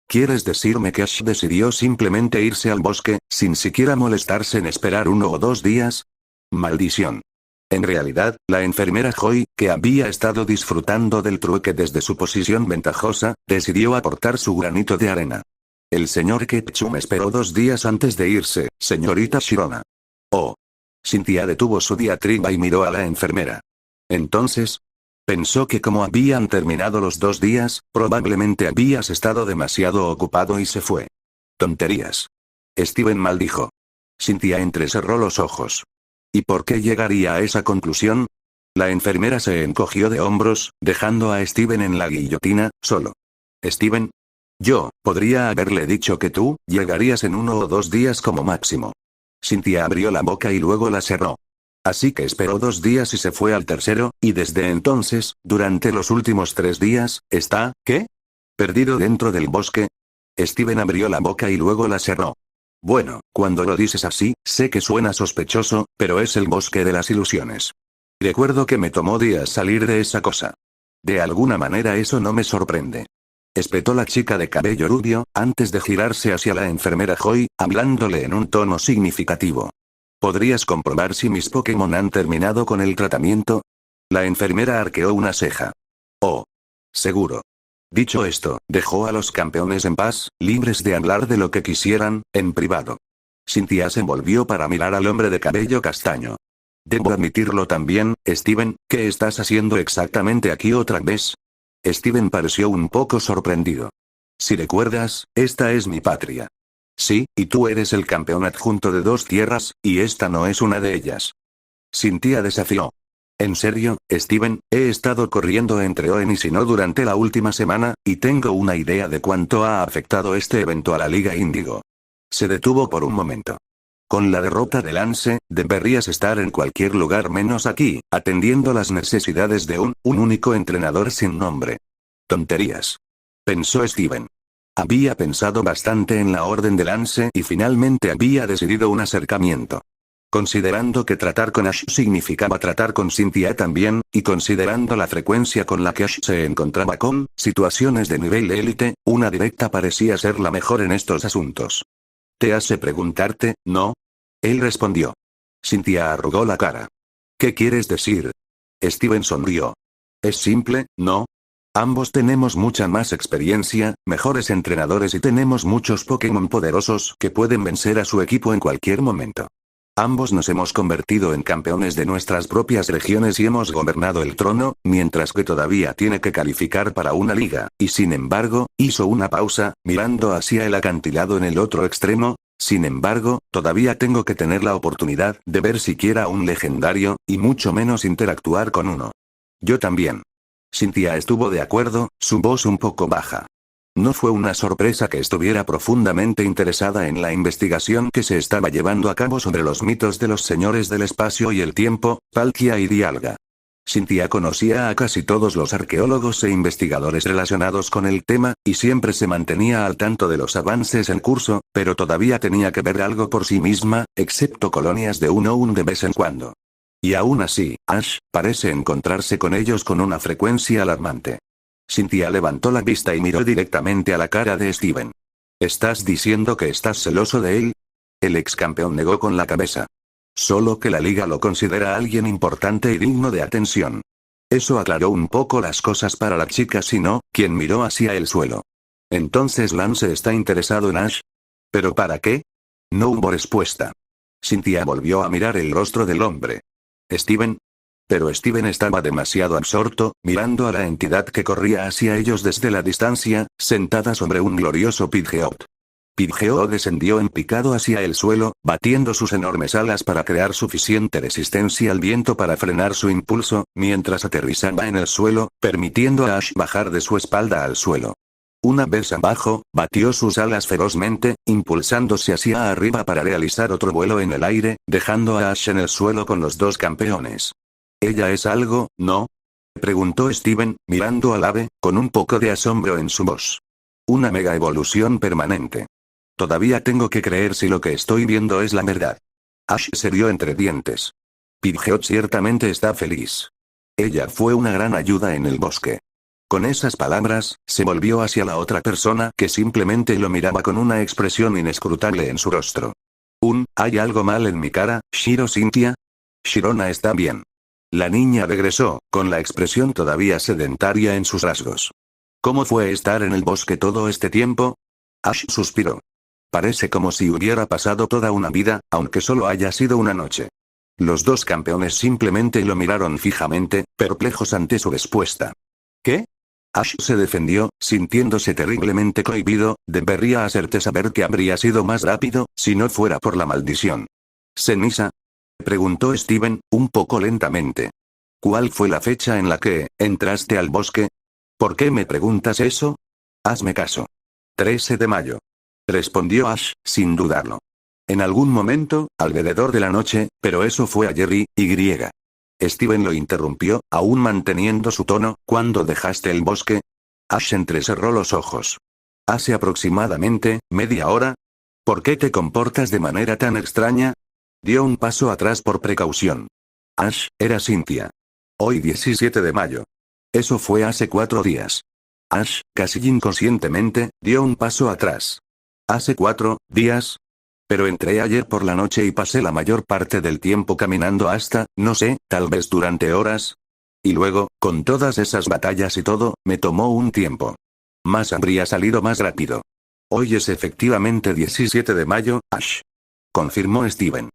¿Quieres decirme que Ash decidió simplemente irse al bosque, sin siquiera molestarse en esperar 1 o 2 días? Maldición. En realidad, la enfermera Joy, que había estado disfrutando del trueque desde su posición ventajosa, decidió aportar su granito de arena. El señor Ketchum esperó 2 días antes de irse, señorita Shirona. Oh. Cynthia detuvo su diatriba y miró a la enfermera. Entonces, pensó que como habían terminado los 2 días, probablemente habías estado demasiado ocupado y se fue. Tonterías. Steven maldijo. Cynthia entrecerró los ojos. ¿Y por qué llegaría a esa conclusión? La enfermera se encogió de hombros, dejando a Steven en la guillotina, solo. Steven. Yo, podría haberle dicho que tú, llegarías en 1 o 2 días como máximo. Cynthia abrió la boca y luego la cerró. Así que esperó 2 días y se fue al tercero, y desde entonces, durante los últimos 3 días, ¿está, qué? ¿Perdido dentro del bosque? Steven abrió la boca y luego la cerró. Bueno, cuando lo dices así, sé que suena sospechoso, pero es el bosque de las ilusiones. Recuerdo que me tomó días salir de esa cosa. De alguna manera eso no me sorprende. Espetó la chica de cabello rubio, antes de girarse hacia la enfermera Joy, hablándole en un tono significativo. ¿Podrías comprobar si mis Pokémon han terminado con el tratamiento? La enfermera arqueó una ceja. Oh. Seguro. Dicho esto, dejó a los campeones en paz, libres de hablar de lo que quisieran, en privado. Cynthia se volvió para mirar al hombre de cabello castaño. Debo admitirlo también, Steven, ¿qué estás haciendo exactamente aquí otra vez? Steven pareció un poco sorprendido. Si recuerdas, esta es mi patria. Sí, y tú eres el campeón adjunto de 2 tierras, y esta no es una de ellas. Cynthia desafió. En serio, Steven, he estado corriendo entre Oen y Sinnoh durante la última semana, y tengo una idea de cuánto ha afectado este evento a la Liga Índigo. Se detuvo por un momento. Con la derrota de Lance, deberías estar en cualquier lugar menos aquí, atendiendo las necesidades de un único entrenador sin nombre. Tonterías. Pensó Steven. Había pensado bastante en la orden de Lance y finalmente había decidido un acercamiento. Considerando que tratar con Ash significaba tratar con Cynthia también, y considerando la frecuencia con la que Ash se encontraba con situaciones de nivel élite, una directa parecía ser la mejor en estos asuntos. Te hace preguntarte, ¿no? Él respondió. Cynthia arrugó la cara. ¿Qué quieres decir? Steven sonrió. Es simple, ¿no? Ambos tenemos mucha más experiencia, mejores entrenadores y tenemos muchos Pokémon poderosos que pueden vencer a su equipo en cualquier momento. Ambos nos hemos convertido en campeones de nuestras propias regiones y hemos gobernado el trono, mientras que todavía tiene que calificar para una liga, y sin embargo, hizo una pausa, mirando hacia el acantilado en el otro extremo. Sin embargo, todavía tengo que tener la oportunidad de ver siquiera un legendario, y mucho menos interactuar con uno. Yo también. Cynthia estuvo de acuerdo, su voz un poco baja. No fue una sorpresa que estuviera profundamente interesada en la investigación que se estaba llevando a cabo sobre los mitos de los señores del espacio y el tiempo, Palkia y Dialga. Cynthia conocía a casi todos los arqueólogos e investigadores relacionados con el tema, y siempre se mantenía al tanto de los avances en curso, pero todavía tenía que ver algo por sí misma, excepto colonias de uno de vez en cuando. Y aún así, Ash parece encontrarse con ellos con una frecuencia alarmante. Cynthia levantó la vista y miró directamente a la cara de Steven. ¿Estás diciendo que estás celoso de él? El ex campeón negó con la cabeza. Solo que la liga lo considera alguien importante y digno de atención. Eso aclaró un poco las cosas para la chica Sinnoh, quien miró hacia el suelo. ¿Entonces Lance está interesado en Ash? ¿Pero para qué? No hubo respuesta. Cynthia volvió a mirar el rostro del hombre. ¿Steven? Pero Steven estaba demasiado absorto, mirando a la entidad que corría hacia ellos desde la distancia, sentada sobre un glorioso Pidgeot. Pidgeot descendió en picado hacia el suelo, batiendo sus enormes alas para crear suficiente resistencia al viento para frenar su impulso, mientras aterrizaba en el suelo, permitiendo a Ash bajar de su espalda al suelo. Una vez abajo, batió sus alas ferozmente, impulsándose hacia arriba para realizar otro vuelo en el aire, dejando a Ash en el suelo con los 2 campeones. ¿Ella es algo, no? Preguntó Steven, mirando al ave, con un poco de asombro en su voz. Una mega evolución permanente. Todavía tengo que creer si lo que estoy viendo es la verdad. Ash se rió entre dientes. Pidgeot ciertamente está feliz. Ella fue una gran ayuda en el bosque. Con esas palabras, se volvió hacia la otra persona que simplemente lo miraba con una expresión inescrutable en su rostro. ¿Hay algo mal en mi cara, Shiro Cynthia? Shirona está bien. La niña regresó, con la expresión todavía sedentaria en sus rasgos. ¿Cómo fue estar en el bosque todo este tiempo? Ash suspiró. Parece como si hubiera pasado toda una vida, aunque solo haya sido una noche. Los 2 campeones simplemente lo miraron fijamente, perplejos ante su respuesta. ¿Qué? Ash se defendió, sintiéndose terriblemente cohibido. Debería hacerte saber que habría sido más rápido, si no fuera por la maldición. ¿Ceniza? Preguntó Steven, un poco lentamente. ¿Cuál fue la fecha en la que entraste al bosque? ¿Por qué me preguntas eso? Hazme caso. 13 de mayo. Respondió Ash, sin dudarlo. En algún momento, alrededor de la noche, pero eso fue ayer y. Steven lo interrumpió, aún manteniendo su tono. ¿Cuándo dejaste el bosque? Ash entrecerró los ojos. Hace aproximadamente media hora. ¿Por qué te comportas de manera tan extraña? Dio un paso atrás por precaución. Ash, era Cynthia. Hoy 17 de mayo. Eso fue hace 4 días. Ash, casi inconscientemente, dio un paso atrás. ¿Hace 4 días? Pero entré ayer por la noche y pasé la mayor parte del tiempo caminando hasta, no sé, tal vez durante horas. Y luego, con todas esas batallas y todo, me tomó un tiempo. Más habría salido más rápido. Hoy es efectivamente 17 de mayo, Ash. Confirmó Steven.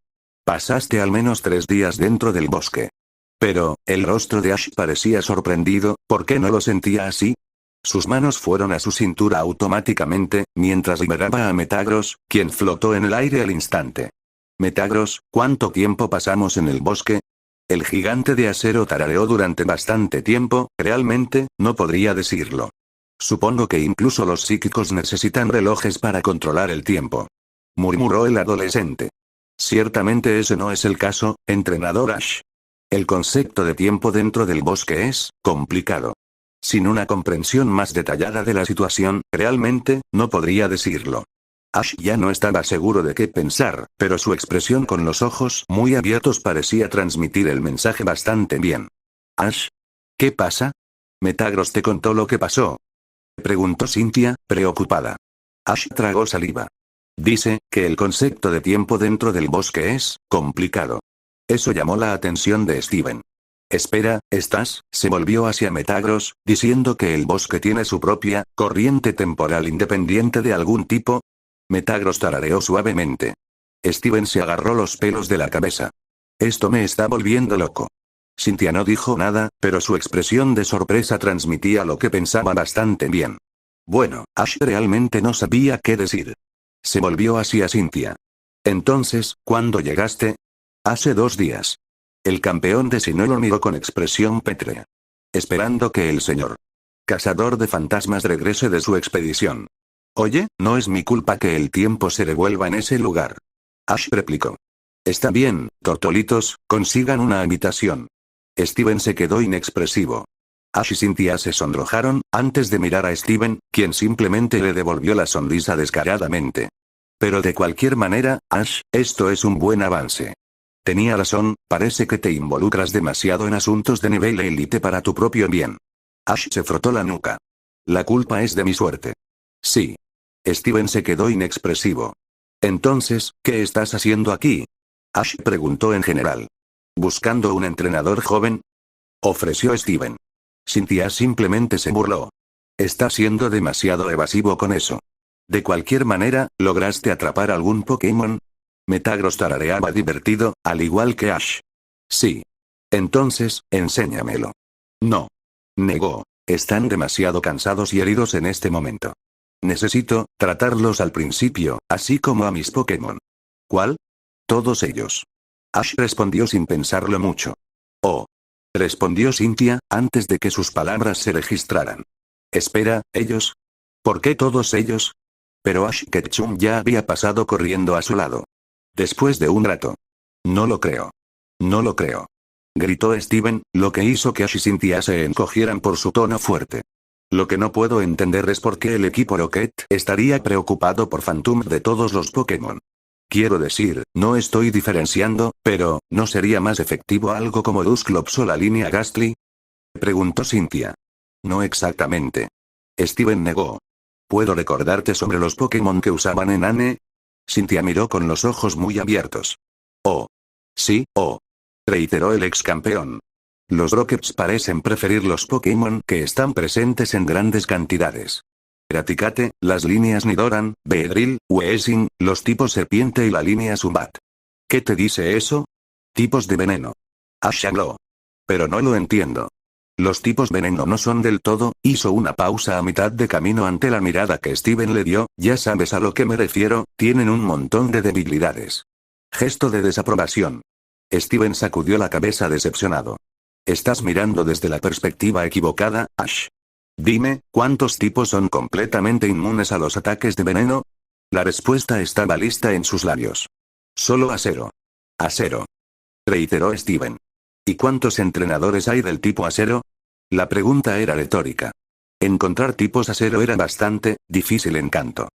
Pasaste al menos 3 días dentro del bosque. Pero, el rostro de Ash parecía sorprendido, ¿por qué no lo sentía así? Sus manos fueron a su cintura automáticamente, mientras liberaba a Metagross, quien flotó en el aire al instante. Metagross, ¿cuánto tiempo pasamos en el bosque? El gigante de acero tarareó durante bastante tiempo, realmente, no podría decirlo. Supongo que incluso los psíquicos necesitan relojes para controlar el tiempo. Murmuró el adolescente. Ciertamente ese no es el caso, entrenador Ash. El concepto de tiempo dentro del bosque es complicado. Sin una comprensión más detallada de la situación, realmente, no podría decirlo. Ash ya no estaba seguro de qué pensar, pero su expresión con los ojos muy abiertos parecía transmitir el mensaje bastante bien. Ash, ¿qué pasa? Metagross te contó lo que pasó. Preguntó Cynthia, preocupada. Ash tragó saliva. Dice, que el concepto de tiempo dentro del bosque es complicado. Eso llamó la atención de Steven. Espera, se volvió hacia Metagross, diciendo que el bosque tiene su propia corriente temporal independiente de algún tipo. Metagross tarareó suavemente. Steven se agarró los pelos de la cabeza. Esto me está volviendo loco. Cynthia no dijo nada, pero su expresión de sorpresa transmitía lo que pensaba bastante bien. Bueno, Ash realmente no sabía qué decir. Se volvió hacia Cynthia. Entonces, ¿cuándo llegaste? Hace 2 días. El campeón de Sinnoh lo miró con expresión pétrea. Esperando que el señor cazador de fantasmas regrese de su expedición. Oye, no es mi culpa que el tiempo se revuelva en ese lugar. Ash replicó. Está bien, tortolitos, consigan una habitación. Steven se quedó inexpresivo. Ash y Cynthia se sonrojaron, antes de mirar a Steven, quien simplemente le devolvió la sonrisa descaradamente. Pero de cualquier manera, Ash, esto es un buen avance. Tenía razón, parece que te involucras demasiado en asuntos de nivel élite para tu propio bien. Ash se frotó la nuca. La culpa es de mi suerte. Sí. Steven se quedó inexpresivo. Entonces, ¿qué estás haciendo aquí? Ash preguntó en general. ¿Buscando un entrenador joven? Ofreció Steven. Cynthia simplemente se burló. Estás siendo demasiado evasivo con eso. De cualquier manera, ¿lograste atrapar algún Pokémon? Metagross tarareaba divertido, al igual que Ash. Sí. Entonces, enséñamelo. No. Negó. Están demasiado cansados y heridos en este momento. Necesito tratarlos al principio, así como a mis Pokémon. ¿Cuál? Todos ellos. Ash respondió sin pensarlo mucho. Oh. Respondió Cynthia, antes de que sus palabras se registraran. Espera, ¿ellos? ¿Por qué todos ellos? Pero Ash Ketchum ya había pasado corriendo a su lado. Después de un rato. No lo creo. No lo creo. Gritó Steven, lo que hizo que Ash y Cynthia se encogieran por su tono fuerte. Lo que no puedo entender es por qué el equipo Rocket estaría preocupado por Phantom de todos los Pokémon. Quiero decir, no estoy diferenciando, pero, ¿no sería más efectivo algo como Dusclops o la línea Gastly? Preguntó Cynthia. No exactamente. Steven negó. ¿Puedo recordarte sobre los Pokémon que usaban en ANE? Cynthia miró con los ojos muy abiertos. Oh. Sí, oh. Reiteró el ex campeón. Los Rockets parecen preferir los Pokémon que están presentes en grandes cantidades. Raticate, las líneas Nidoran, Beedrill, Weezing, los tipos serpiente y la línea Zubat. ¿Qué te dice eso? Tipos de veneno. Ash habló. Pero no lo entiendo. Los tipos veneno no son del todo, hizo una pausa a mitad de camino ante la mirada que Steven le dio, ya sabes a lo que me refiero, tienen un montón de debilidades. Gesto de desaprobación. Steven sacudió la cabeza decepcionado. Estás mirando desde la perspectiva equivocada, Ash. Dime, ¿cuántos tipos son completamente inmunes a los ataques de veneno? La respuesta estaba lista en sus labios. Solo acero. Acero. Reiteró Steven. ¿Y cuántos entrenadores hay del tipo acero? La pregunta era retórica. Encontrar tipos acero era bastante difícil en Kanto.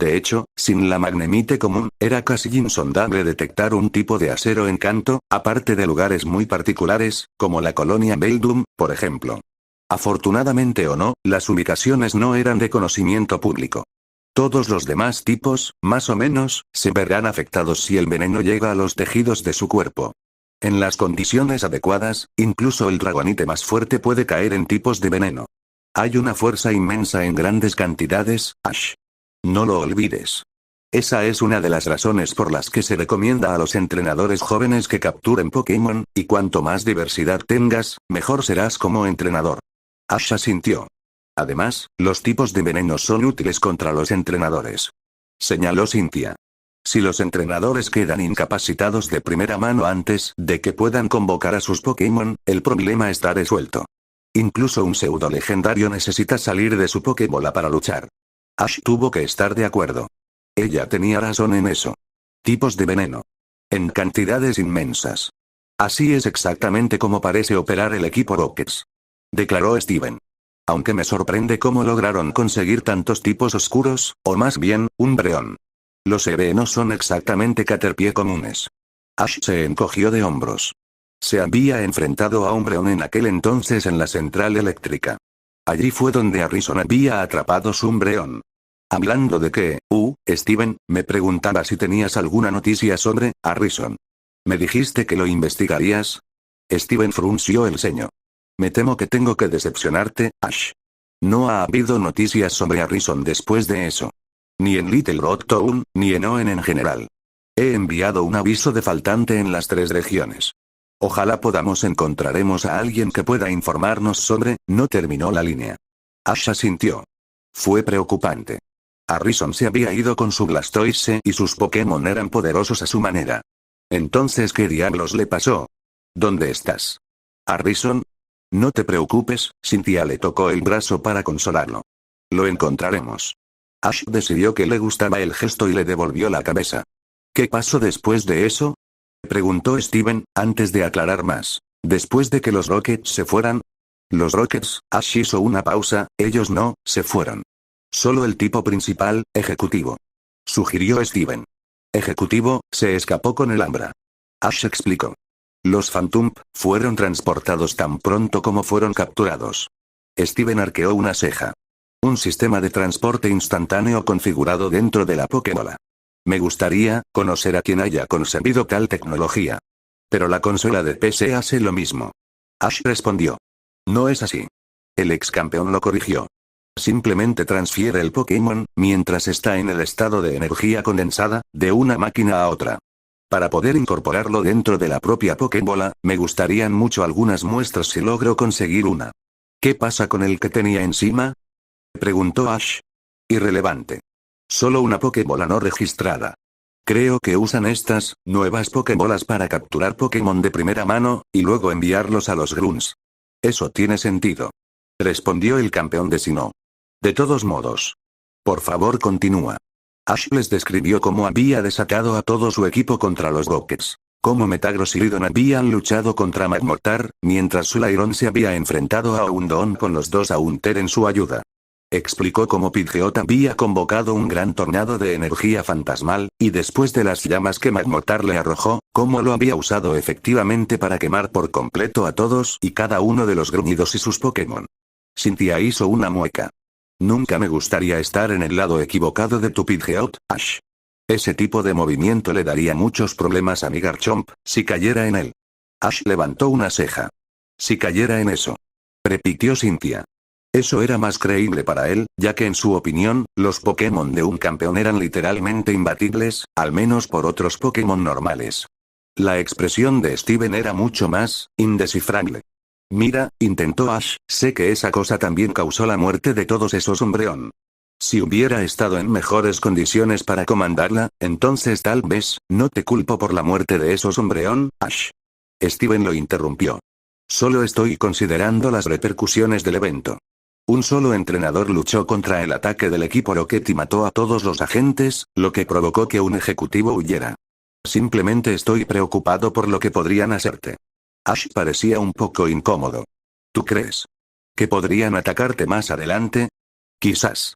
De hecho, sin la magnemite común, era casi insondable detectar un tipo de acero en Kanto, aparte de lugares muy particulares, como la colonia Beldum, por ejemplo. Afortunadamente o no, las ubicaciones no eran de conocimiento público. Todos los demás tipos, más o menos, se verán afectados si el veneno llega a los tejidos de su cuerpo. En las condiciones adecuadas, incluso el dragonite más fuerte puede caer en tipos de veneno. Hay una fuerza inmensa en grandes cantidades, Ash. No lo olvides. Esa es una de las razones por las que se recomienda a los entrenadores jóvenes que capturen Pokémon, y cuanto más diversidad tengas, mejor serás como entrenador. Ash asintió. Además, los tipos de veneno son útiles contra los entrenadores. Señaló Cynthia. Si los entrenadores quedan incapacitados de primera mano antes de que puedan convocar a sus Pokémon, el problema está resuelto. Incluso un pseudo legendario necesita salir de su Pokébola para luchar. Ash tuvo que estar de acuerdo. Ella tenía razón en eso. Tipos de veneno. En cantidades inmensas. Así es exactamente como parece operar el equipo Rockets. Declaró Steven. Aunque me sorprende cómo lograron conseguir tantos tipos oscuros, o más bien, un Breon. Los EV no son exactamente Caterpie comunes. Ash se encogió de hombros. Se había enfrentado a un Breon en aquel entonces en la central eléctrica. Allí fue donde Harrison había atrapado su Umbreon. Hablando de qué, Steven, me preguntaba si tenías alguna noticia sobre Harrison. ¿Me dijiste que lo investigarías? Steven frunció el ceño. Me temo que tengo que decepcionarte, Ash. No ha habido noticias sobre Harrison después de eso. Ni en Little Rock Town, ni en Oen en general. He enviado un aviso de faltante en las 3 regiones. Ojalá podamos encontraremos a alguien que pueda informarnos sobre, no terminó la línea. Ash asintió. Fue preocupante. Harrison se había ido con su Blastoise y sus Pokémon eran poderosos a su manera. Entonces, ¿qué diablos le pasó? ¿Dónde estás? ¿Harrison? No te preocupes, Cynthia le tocó el brazo para consolarlo. Lo encontraremos. Ash decidió que le gustaba el gesto y le devolvió la cabeza. ¿Qué pasó después de eso? Preguntó Steven, antes de aclarar más. Después de que los Rockets se fueran. Los Rockets, Ash hizo una pausa, ellos no, se fueron. Solo el tipo principal, ejecutivo. Sugirió Steven. Ejecutivo, se escapó con el Ambra. Ash explicó. Los Phantump fueron transportados tan pronto como fueron capturados. Steven arqueó una ceja. Un sistema de transporte instantáneo configurado dentro de la Pokébola. Me gustaría conocer a quien haya concebido tal tecnología. Pero la consola de PC hace lo mismo. Ash respondió. No es así. El ex campeón lo corrigió. Simplemente transfiere el Pokémon, mientras está en el estado de energía condensada, de una máquina a otra. Para poder incorporarlo dentro de la propia Pokébola, me gustarían mucho algunas muestras si logro conseguir una. ¿Qué pasa con el que tenía encima? Preguntó Ash. Irrelevante. Solo una Pokébola no registrada. Creo que usan estas nuevas Pokébolas para capturar Pokémon de primera mano, y luego enviarlos a los Grunts. Eso tiene sentido. Respondió el campeón de Sinnoh. De todos modos. Por favor, continúa. Ash les describió cómo había desatado a todo su equipo contra los Rockets. Cómo Metagross y Lydon habían luchado contra Magmortar, mientras Sulairón se había enfrentado a Houndoom con los dos Haunter en su ayuda. Explicó cómo Pidgeot había convocado un gran tornado de energía fantasmal, y después de las llamas que Magmortar le arrojó, cómo lo había usado efectivamente para quemar por completo a todos y cada uno de los gruñidos y sus Pokémon. Cynthia hizo una mueca. Nunca me gustaría estar en el lado equivocado de tu Pidgeot, Ash. Ese tipo de movimiento le daría muchos problemas a mi Garchomp, si cayera en él. Ash levantó una ceja. Si cayera en eso. Repitió Cynthia. Eso era más creíble para él, ya que en su opinión, los Pokémon de un campeón eran literalmente imbatibles, al menos por otros Pokémon normales. La expresión de Steven era mucho más indescifrable. Mira, intentó Ash, sé que esa cosa también causó la muerte de todos esos Umbreon. Si hubiera estado en mejores condiciones para comandarla, entonces tal vez, no te culpo por la muerte de esos Umbreon, Ash. Steven lo interrumpió. Solo estoy considerando las repercusiones del evento. Un solo entrenador luchó contra el ataque del equipo Rocket y mató a todos los agentes, lo que provocó que un ejecutivo huyera. Simplemente estoy preocupado por lo que podrían hacerte. Ash parecía un poco incómodo. ¿Tú crees que podrían atacarte más adelante? Quizás.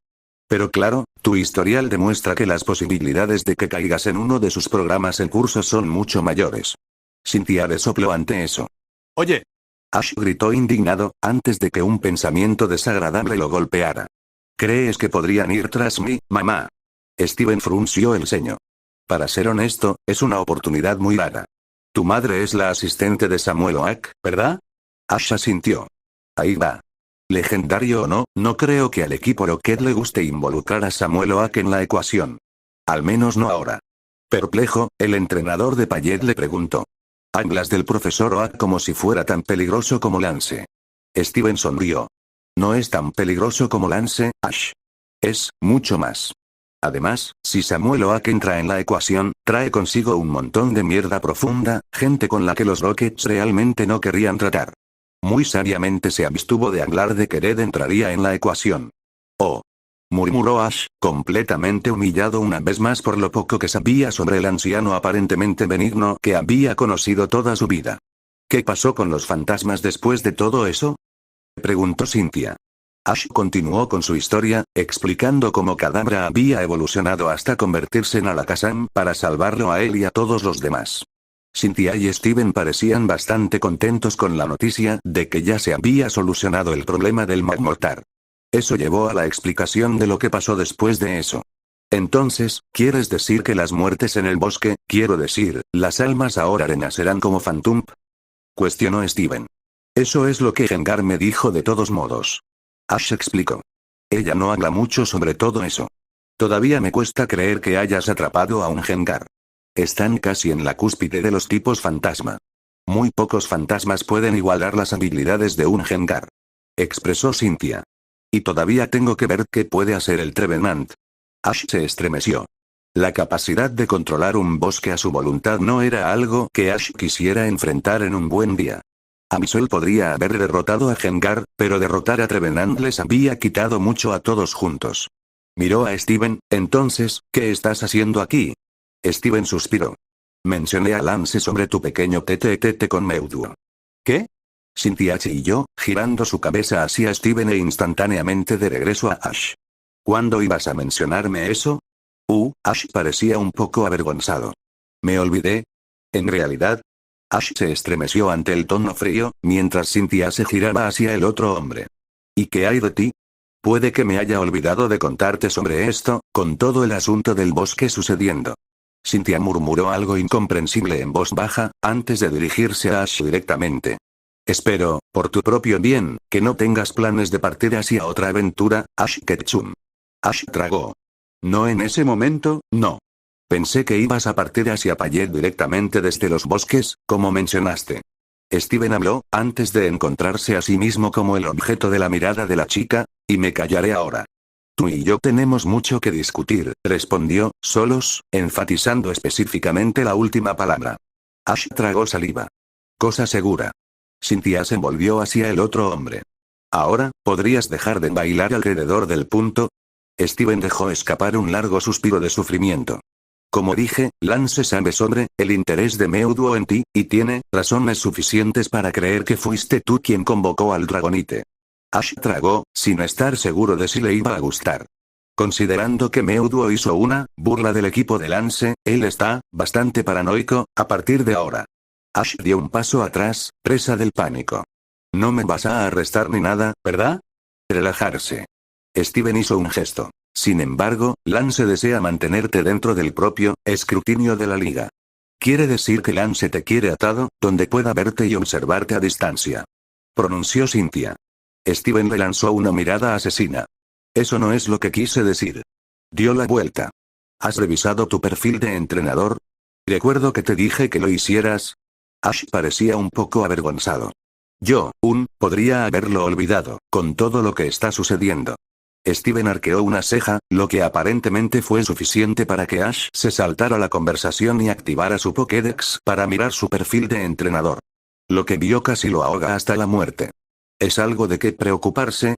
Pero claro, Tu historial demuestra que las posibilidades de que caigas en uno de sus programas en curso son mucho mayores. Cynthia resopló ante eso. Oye. Ash gritó indignado, antes de que un pensamiento desagradable lo golpeara. ¿Crees que podrían ir tras mí, mamá? Steven frunció el ceño. Para ser honesto, es una oportunidad muy rara. Tu madre es la asistente de Samuel Oak, ¿verdad? Ash asintió. Ahí va. Legendario o no, no creo que al equipo Rocket le guste involucrar a Samuel Oak en la ecuación. Al menos no ahora. Perplejo, el entrenador de Payet le preguntó. ¿Hablas del profesor Oak como si fuera tan peligroso como Lance? Steven sonrió. No es tan peligroso como Lance, Ash. Es, mucho más. Además, si Samuel Oak entra en la ecuación, trae consigo un montón de mierda profunda, gente con la que los Rockets realmente no querrían tratar. Muy sabiamente se abstuvo de hablar de que Red entraría en la ecuación. Oh. Murmuró Ash, completamente humillado una vez más por lo poco que sabía sobre el anciano aparentemente benigno que había conocido toda su vida. ¿Qué pasó con los fantasmas después de todo eso? Preguntó Cynthia. Ash continuó con su historia, explicando cómo Kadabra había evolucionado hasta convertirse en Alakazam para salvarlo a él y a todos los demás. Cynthia y Steven parecían bastante contentos con la noticia de que ya se había solucionado el problema del Magmortar. Eso llevó a la explicación de lo que pasó después de eso. Entonces, ¿quieres decir que las muertes en el bosque, quiero decir, las almas ahora renacerán como Phantump? Cuestionó Steven. Eso es lo que Gengar me dijo de todos modos. Ash explicó. Ella no habla mucho sobre todo eso. Todavía me cuesta creer que hayas atrapado a un Gengar. Están casi en la cúspide de los tipos fantasma. Muy pocos fantasmas pueden igualar las habilidades de un Gengar. Expresó Cynthia. Y todavía tengo que ver qué puede hacer el Trevenant. Ash se estremeció. La capacidad de controlar un bosque a su voluntad no era algo que Ash quisiera enfrentar en un buen día. Absol podría haber derrotado a Gengar, pero derrotar a Trevenant les había quitado mucho a todos juntos. Miró a Steven, entonces, ¿qué estás haciendo aquí? Steven suspiró. Mencioné a Lance sobre tu pequeño tete con Mewtwo. ¿Qué? Cynthia chilló, girando su cabeza hacia Steven e instantáneamente de regreso a Ash. ¿Cuándo ibas a mencionarme eso? Ash parecía un poco avergonzado. ¿Me olvidé? En realidad, Ash se estremeció ante el tono frío, mientras Cynthia se giraba hacia el otro hombre. ¿Y qué hay de ti? Puede que me haya olvidado de contarte sobre esto, con todo el asunto del bosque sucediendo. Cynthia murmuró algo incomprensible en voz baja, antes de dirigirse a Ash directamente. Espero, por tu propio bien, que no tengas planes de partir hacia otra aventura, Ash Ketchum. Ash tragó. No en ese momento, no. Pensé que ibas a partir hacia Payet directamente desde los bosques, como mencionaste. Steven habló, antes de encontrarse a sí mismo como el objeto de la mirada de la chica, y me callaré ahora. Tú y yo tenemos mucho que discutir, respondió, solos, enfatizando específicamente la última palabra. Ash tragó saliva. Cosa segura. Cynthia se volvió hacia el otro hombre. Ahora, ¿podrías dejar de bailar alrededor del punto? Steven dejó escapar un largo suspiro de sufrimiento. Como dije, Lance sabe sobre el interés de Mewtwo en ti, y tiene razones suficientes para creer que fuiste tú quien convocó al Dragonite. Ash tragó, sin estar seguro de si le iba a gustar. Considerando que Mewtwo hizo una burla del equipo de Lance, él está bastante paranoico a partir de ahora. Ash dio un paso atrás, presa del pánico. No me vas a arrestar ni nada, ¿verdad? Relajarse. Steven hizo un gesto. Sin embargo, Lance desea mantenerte dentro del propio escrutinio de la liga. Quiere decir que Lance te quiere atado, donde pueda verte y observarte a distancia. Pronunció Cynthia. Steven le lanzó una mirada asesina. Eso no es lo que quise decir. Dio la vuelta. ¿Has revisado tu perfil de entrenador? Recuerdo que te dije que lo hicieras. Ash parecía un poco avergonzado. Podría haberlo olvidado, con todo lo que está sucediendo. Steven arqueó una ceja, lo que aparentemente fue suficiente para que Ash se saltara la conversación y activara su Pokédex para mirar su perfil de entrenador. Lo que vio casi lo ahoga hasta la muerte. ¿Es algo de qué preocuparse?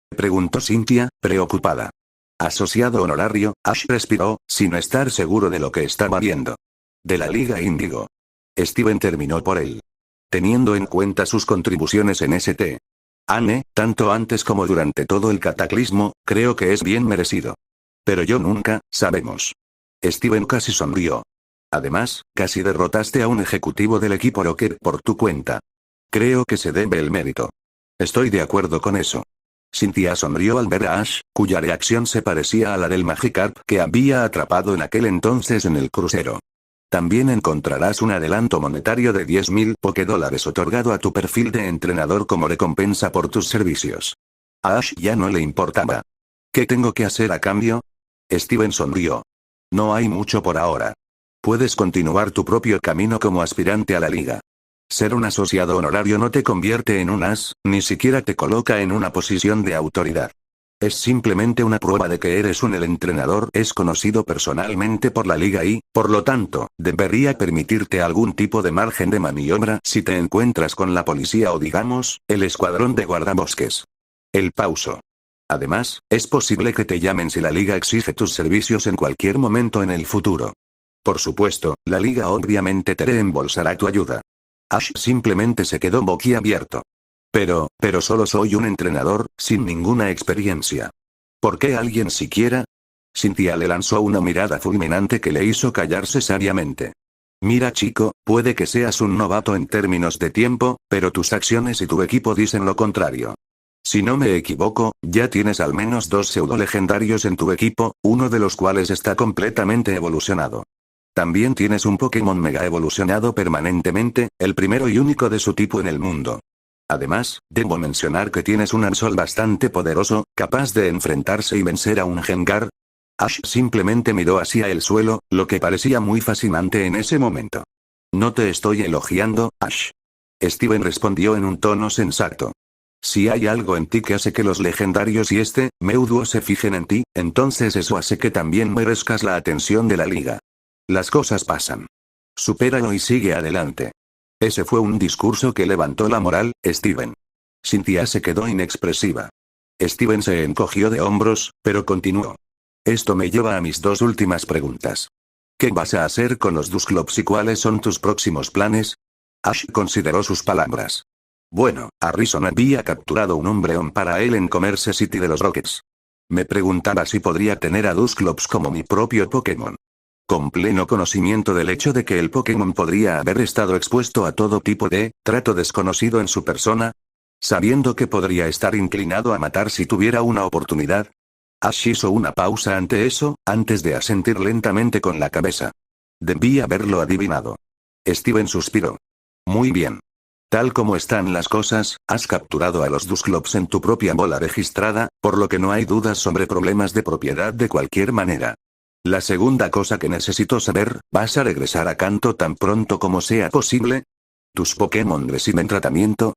Preguntó Cynthia, preocupada. Asociado honorario, Ash respiró, sin estar seguro de lo que estaba viendo. De la Liga Índigo. Steven terminó por él. Teniendo en cuenta sus contribuciones en St. Anne, tanto antes como durante todo el cataclismo, creo que es bien merecido. Pero yo nunca, sabemos. Steven casi sonrió. Además, casi derrotaste a un ejecutivo del equipo Rocket por tu cuenta. Creo que se debe el mérito. Estoy de acuerdo con eso. Cynthia sonrió al ver a Ash, cuya reacción se parecía a la del Magikarp que había atrapado en aquel entonces en el crucero. También encontrarás un adelanto monetario de 10.000 Pokédólares otorgado a tu perfil de entrenador como recompensa por tus servicios. A Ash ya no le importaba. ¿Qué tengo que hacer a cambio? Steven sonrió. No hay mucho por ahora. Puedes continuar tu propio camino como aspirante a la liga. Ser un asociado honorario no te convierte en un as, ni siquiera te coloca en una posición de autoridad. Es simplemente una prueba de que eres el entrenador es conocido personalmente por la liga y, por lo tanto, debería permitirte algún tipo de margen de maniobra si te encuentras con la policía o digamos, el escuadrón de guardabosques. El pauso. Además, es posible que te llamen si la liga exige tus servicios en cualquier momento en el futuro. Por supuesto, la liga obviamente te reembolsará tu ayuda. Ash simplemente se quedó boquiabierto. Pero solo soy un entrenador, sin ninguna experiencia. ¿Por qué alguien siquiera? Cynthia le lanzó una mirada fulminante que le hizo callarse sabiamente. Mira chico, puede que seas un novato en términos de tiempo, pero tus acciones y tu equipo dicen lo contrario. Si no me equivoco, ya tienes al menos 2 pseudo-legendarios en tu equipo, uno de los cuales está completamente evolucionado. También tienes un Pokémon Mega evolucionado permanentemente, el primero y único de su tipo en el mundo. Además, debo mencionar que tienes un Absol bastante poderoso, capaz de enfrentarse y vencer a un Gengar. Ash simplemente miró hacia el suelo, lo que parecía muy fascinante en ese momento. No te estoy elogiando, Ash. Steven respondió en un tono sensato. Si hay algo en ti que hace que los legendarios y Mewtwo se fijen en ti, entonces eso hace que también merezcas la atención de la liga. Las cosas pasan. Supéralo y sigue adelante. Ese fue un discurso que levantó la moral, Steven. Cynthia se quedó inexpresiva. Steven se encogió de hombros, pero continuó. Esto me lleva a mis 2 últimas preguntas. ¿Qué vas a hacer con los Dusclops y cuáles son tus próximos planes? Ash consideró sus palabras. Bueno, Harrison había capturado un Umbreon para él en Commerce City de los Rockets. Me preguntaba si podría tener a Dusclops como mi propio Pokémon. Con pleno conocimiento del hecho de que el Pokémon podría haber estado expuesto a todo tipo de trato desconocido en su persona. Sabiendo que podría estar inclinado a matar si tuviera una oportunidad. Ash hizo una pausa ante eso, antes de asentir lentamente con la cabeza. Debí haberlo adivinado. Steven suspiró. Muy bien. Tal como están las cosas, has capturado a los Dusclops en tu propia bola registrada, por lo que no hay dudas sobre problemas de propiedad de cualquier manera. La segunda cosa que necesito saber, ¿vas a regresar a Kanto tan pronto como sea posible? ¿Tus Pokémon reciben tratamiento?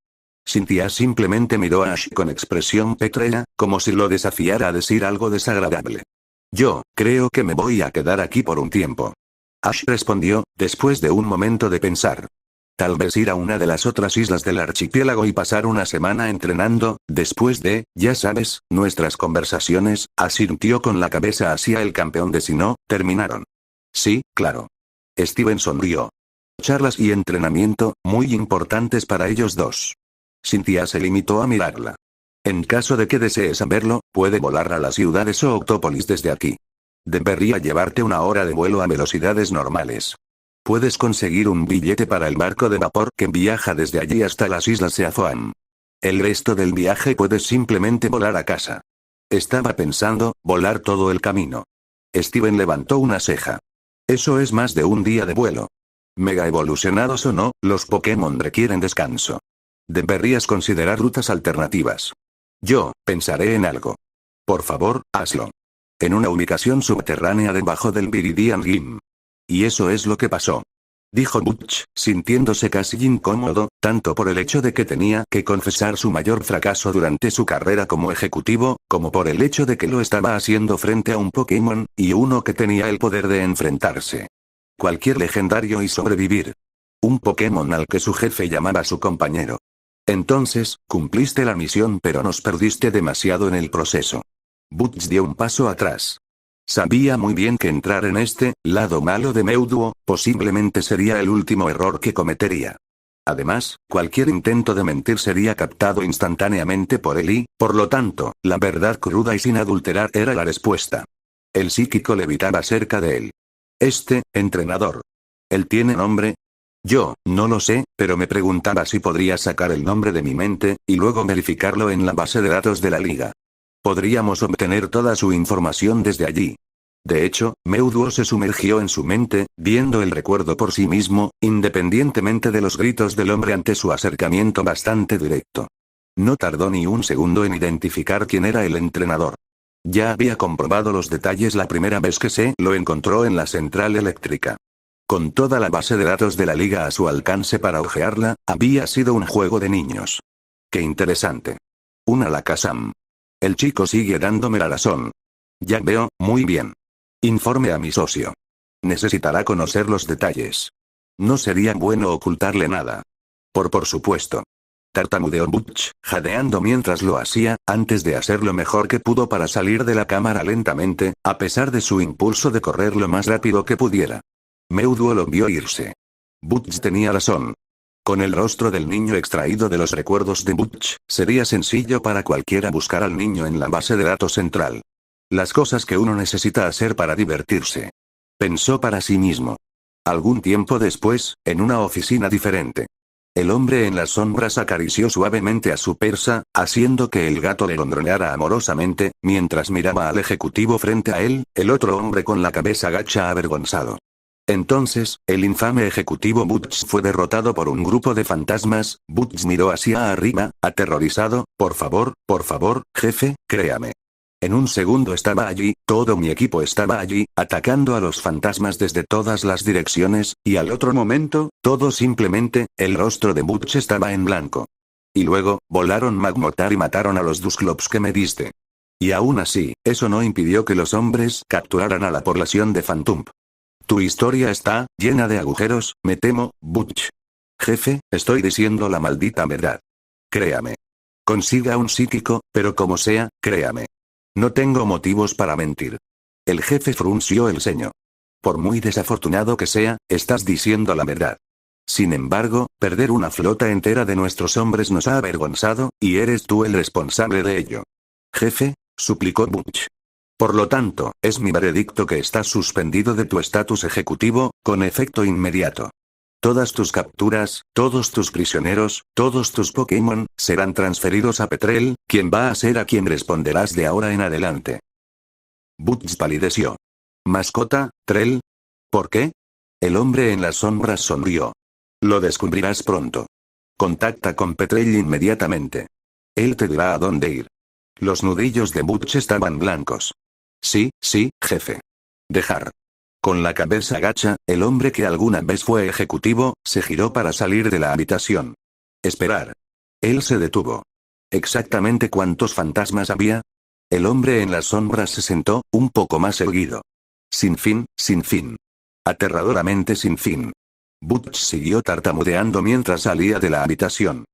Cynthia simplemente miró a Ash con expresión pétrea, como si lo desafiara a decir algo desagradable. Yo, creo que me voy a quedar aquí por un tiempo. Ash respondió, después de un momento de pensar. Tal vez ir a una de las otras islas del archipiélago y pasar una semana entrenando, después de, ya sabes, nuestras conversaciones, asintió con la cabeza hacia el campeón de Sinnoh, terminaron. Sí, claro. Steven sonrió. Charlas y entrenamiento, muy importantes para ellos dos. Cynthia se limitó a mirarla. En caso de que desees saberlo, puede volar a las ciudades o Octópolis desde aquí. Debería llevarte 1 hora de vuelo a velocidades normales. Puedes conseguir un billete para el barco de vapor que viaja desde allí hasta las islas Seafoam. El resto del viaje puedes simplemente volar a casa. Estaba pensando, volar todo el camino. Steven levantó una ceja. Eso es más de un día de vuelo. Mega evolucionados o no, los Pokémon requieren descanso. Deberías considerar rutas alternativas. Yo, pensaré en algo. Por favor, hazlo. En una ubicación subterránea debajo del Viridian Gym. Y eso es lo que pasó. Dijo Butch, sintiéndose casi incómodo, tanto por el hecho de que tenía que confesar su mayor fracaso durante su carrera como ejecutivo, como por el hecho de que lo estaba haciendo frente a un Pokémon, y uno que tenía el poder de enfrentarse. Cualquier legendario y sobrevivir. Un Pokémon al que su jefe llamaba su compañero. Entonces, cumpliste la misión pero nos perdiste demasiado en el proceso. Butch dio un paso atrás. Sabía muy bien que entrar en lado malo de Mewtwo, posiblemente sería el último error que cometería. Además, cualquier intento de mentir sería captado instantáneamente por él y, por lo tanto, la verdad cruda y sin adulterar era la respuesta. El psíquico levitaba cerca de él. Entrenador. ¿Él tiene nombre? Yo, no lo sé, pero me preguntaba si podría sacar el nombre de mi mente, y luego verificarlo en la base de datos de la liga. Podríamos obtener toda su información desde allí. De hecho, Meuduo se sumergió en su mente, viendo el recuerdo por sí mismo, independientemente de los gritos del hombre ante su acercamiento bastante directo. No tardó ni un segundo en identificar quién era el entrenador. Ya había comprobado los detalles la primera vez que se lo encontró en la central eléctrica. Con toda la base de datos de la liga a su alcance para hojearla, había sido un juego de niños. ¡Qué interesante! Una Lakasam. El chico sigue dándome la razón. Ya veo, muy bien. Informe a mi socio. Necesitará conocer los detalles. No sería bueno ocultarle nada. Por supuesto. Tartamudeó Butch, jadeando mientras lo hacía, antes de hacer lo mejor que pudo para salir de la cámara lentamente, a pesar de su impulso de correr lo más rápido que pudiera. Meuduo lo vio irse. Butch tenía razón. Con el rostro del niño extraído de los recuerdos de Butch, sería sencillo para cualquiera buscar al niño en la base de datos central. Las cosas que uno necesita hacer para divertirse. Pensó para sí mismo. Algún tiempo después, en una oficina diferente. El hombre en las sombras acarició suavemente a su persa, haciendo que el gato le ronroneara amorosamente, mientras miraba al ejecutivo frente a él, el otro hombre con la cabeza gacha avergonzado. Entonces, el infame ejecutivo Butch fue derrotado por un grupo de fantasmas. Butch miró hacia arriba, aterrorizado. Por favor, jefe, créame. En un segundo estaba allí, todo mi equipo estaba allí, atacando a los fantasmas desde todas las direcciones, y al otro momento, todo simplemente, el rostro de Butch estaba en blanco. Y luego, volaron Magmotar y mataron a los Dusclops que me diste. Y aún así, eso no impidió que los hombres capturaran a la población de Phantom. Tu historia está llena de agujeros, me temo, Butch. Jefe, estoy diciendo la maldita verdad. Créame. Consiga un psíquico, pero como sea, créame. No tengo motivos para mentir. El jefe frunció el ceño. Por muy desafortunado que sea, estás diciendo la verdad. Sin embargo, perder una flota entera de nuestros hombres nos ha avergonzado, y eres tú el responsable de ello. Jefe, suplicó Butch. Por lo tanto, es mi veredicto que estás suspendido de tu estatus ejecutivo, con efecto inmediato. Todas tus capturas, todos tus prisioneros, todos tus Pokémon, serán transferidos a Petrel, quien va a ser a quien responderás de ahora en adelante. Butch palideció. ¿Mascota, Trell? ¿Por qué? El hombre en las sombras sonrió. Lo descubrirás pronto. Contacta con Petrel inmediatamente. Él te dirá a dónde ir. Los nudillos de Butch estaban blancos. Sí, jefe. Dejar. Con la cabeza gacha, el hombre que alguna vez fue ejecutivo, se giró para salir de la habitación. Esperar. Él se detuvo. ¿Exactamente cuántos fantasmas había? El hombre en las sombras se sentó, un poco más erguido. Sin fin. Aterradoramente sin fin. Butch siguió tartamudeando mientras salía de la habitación.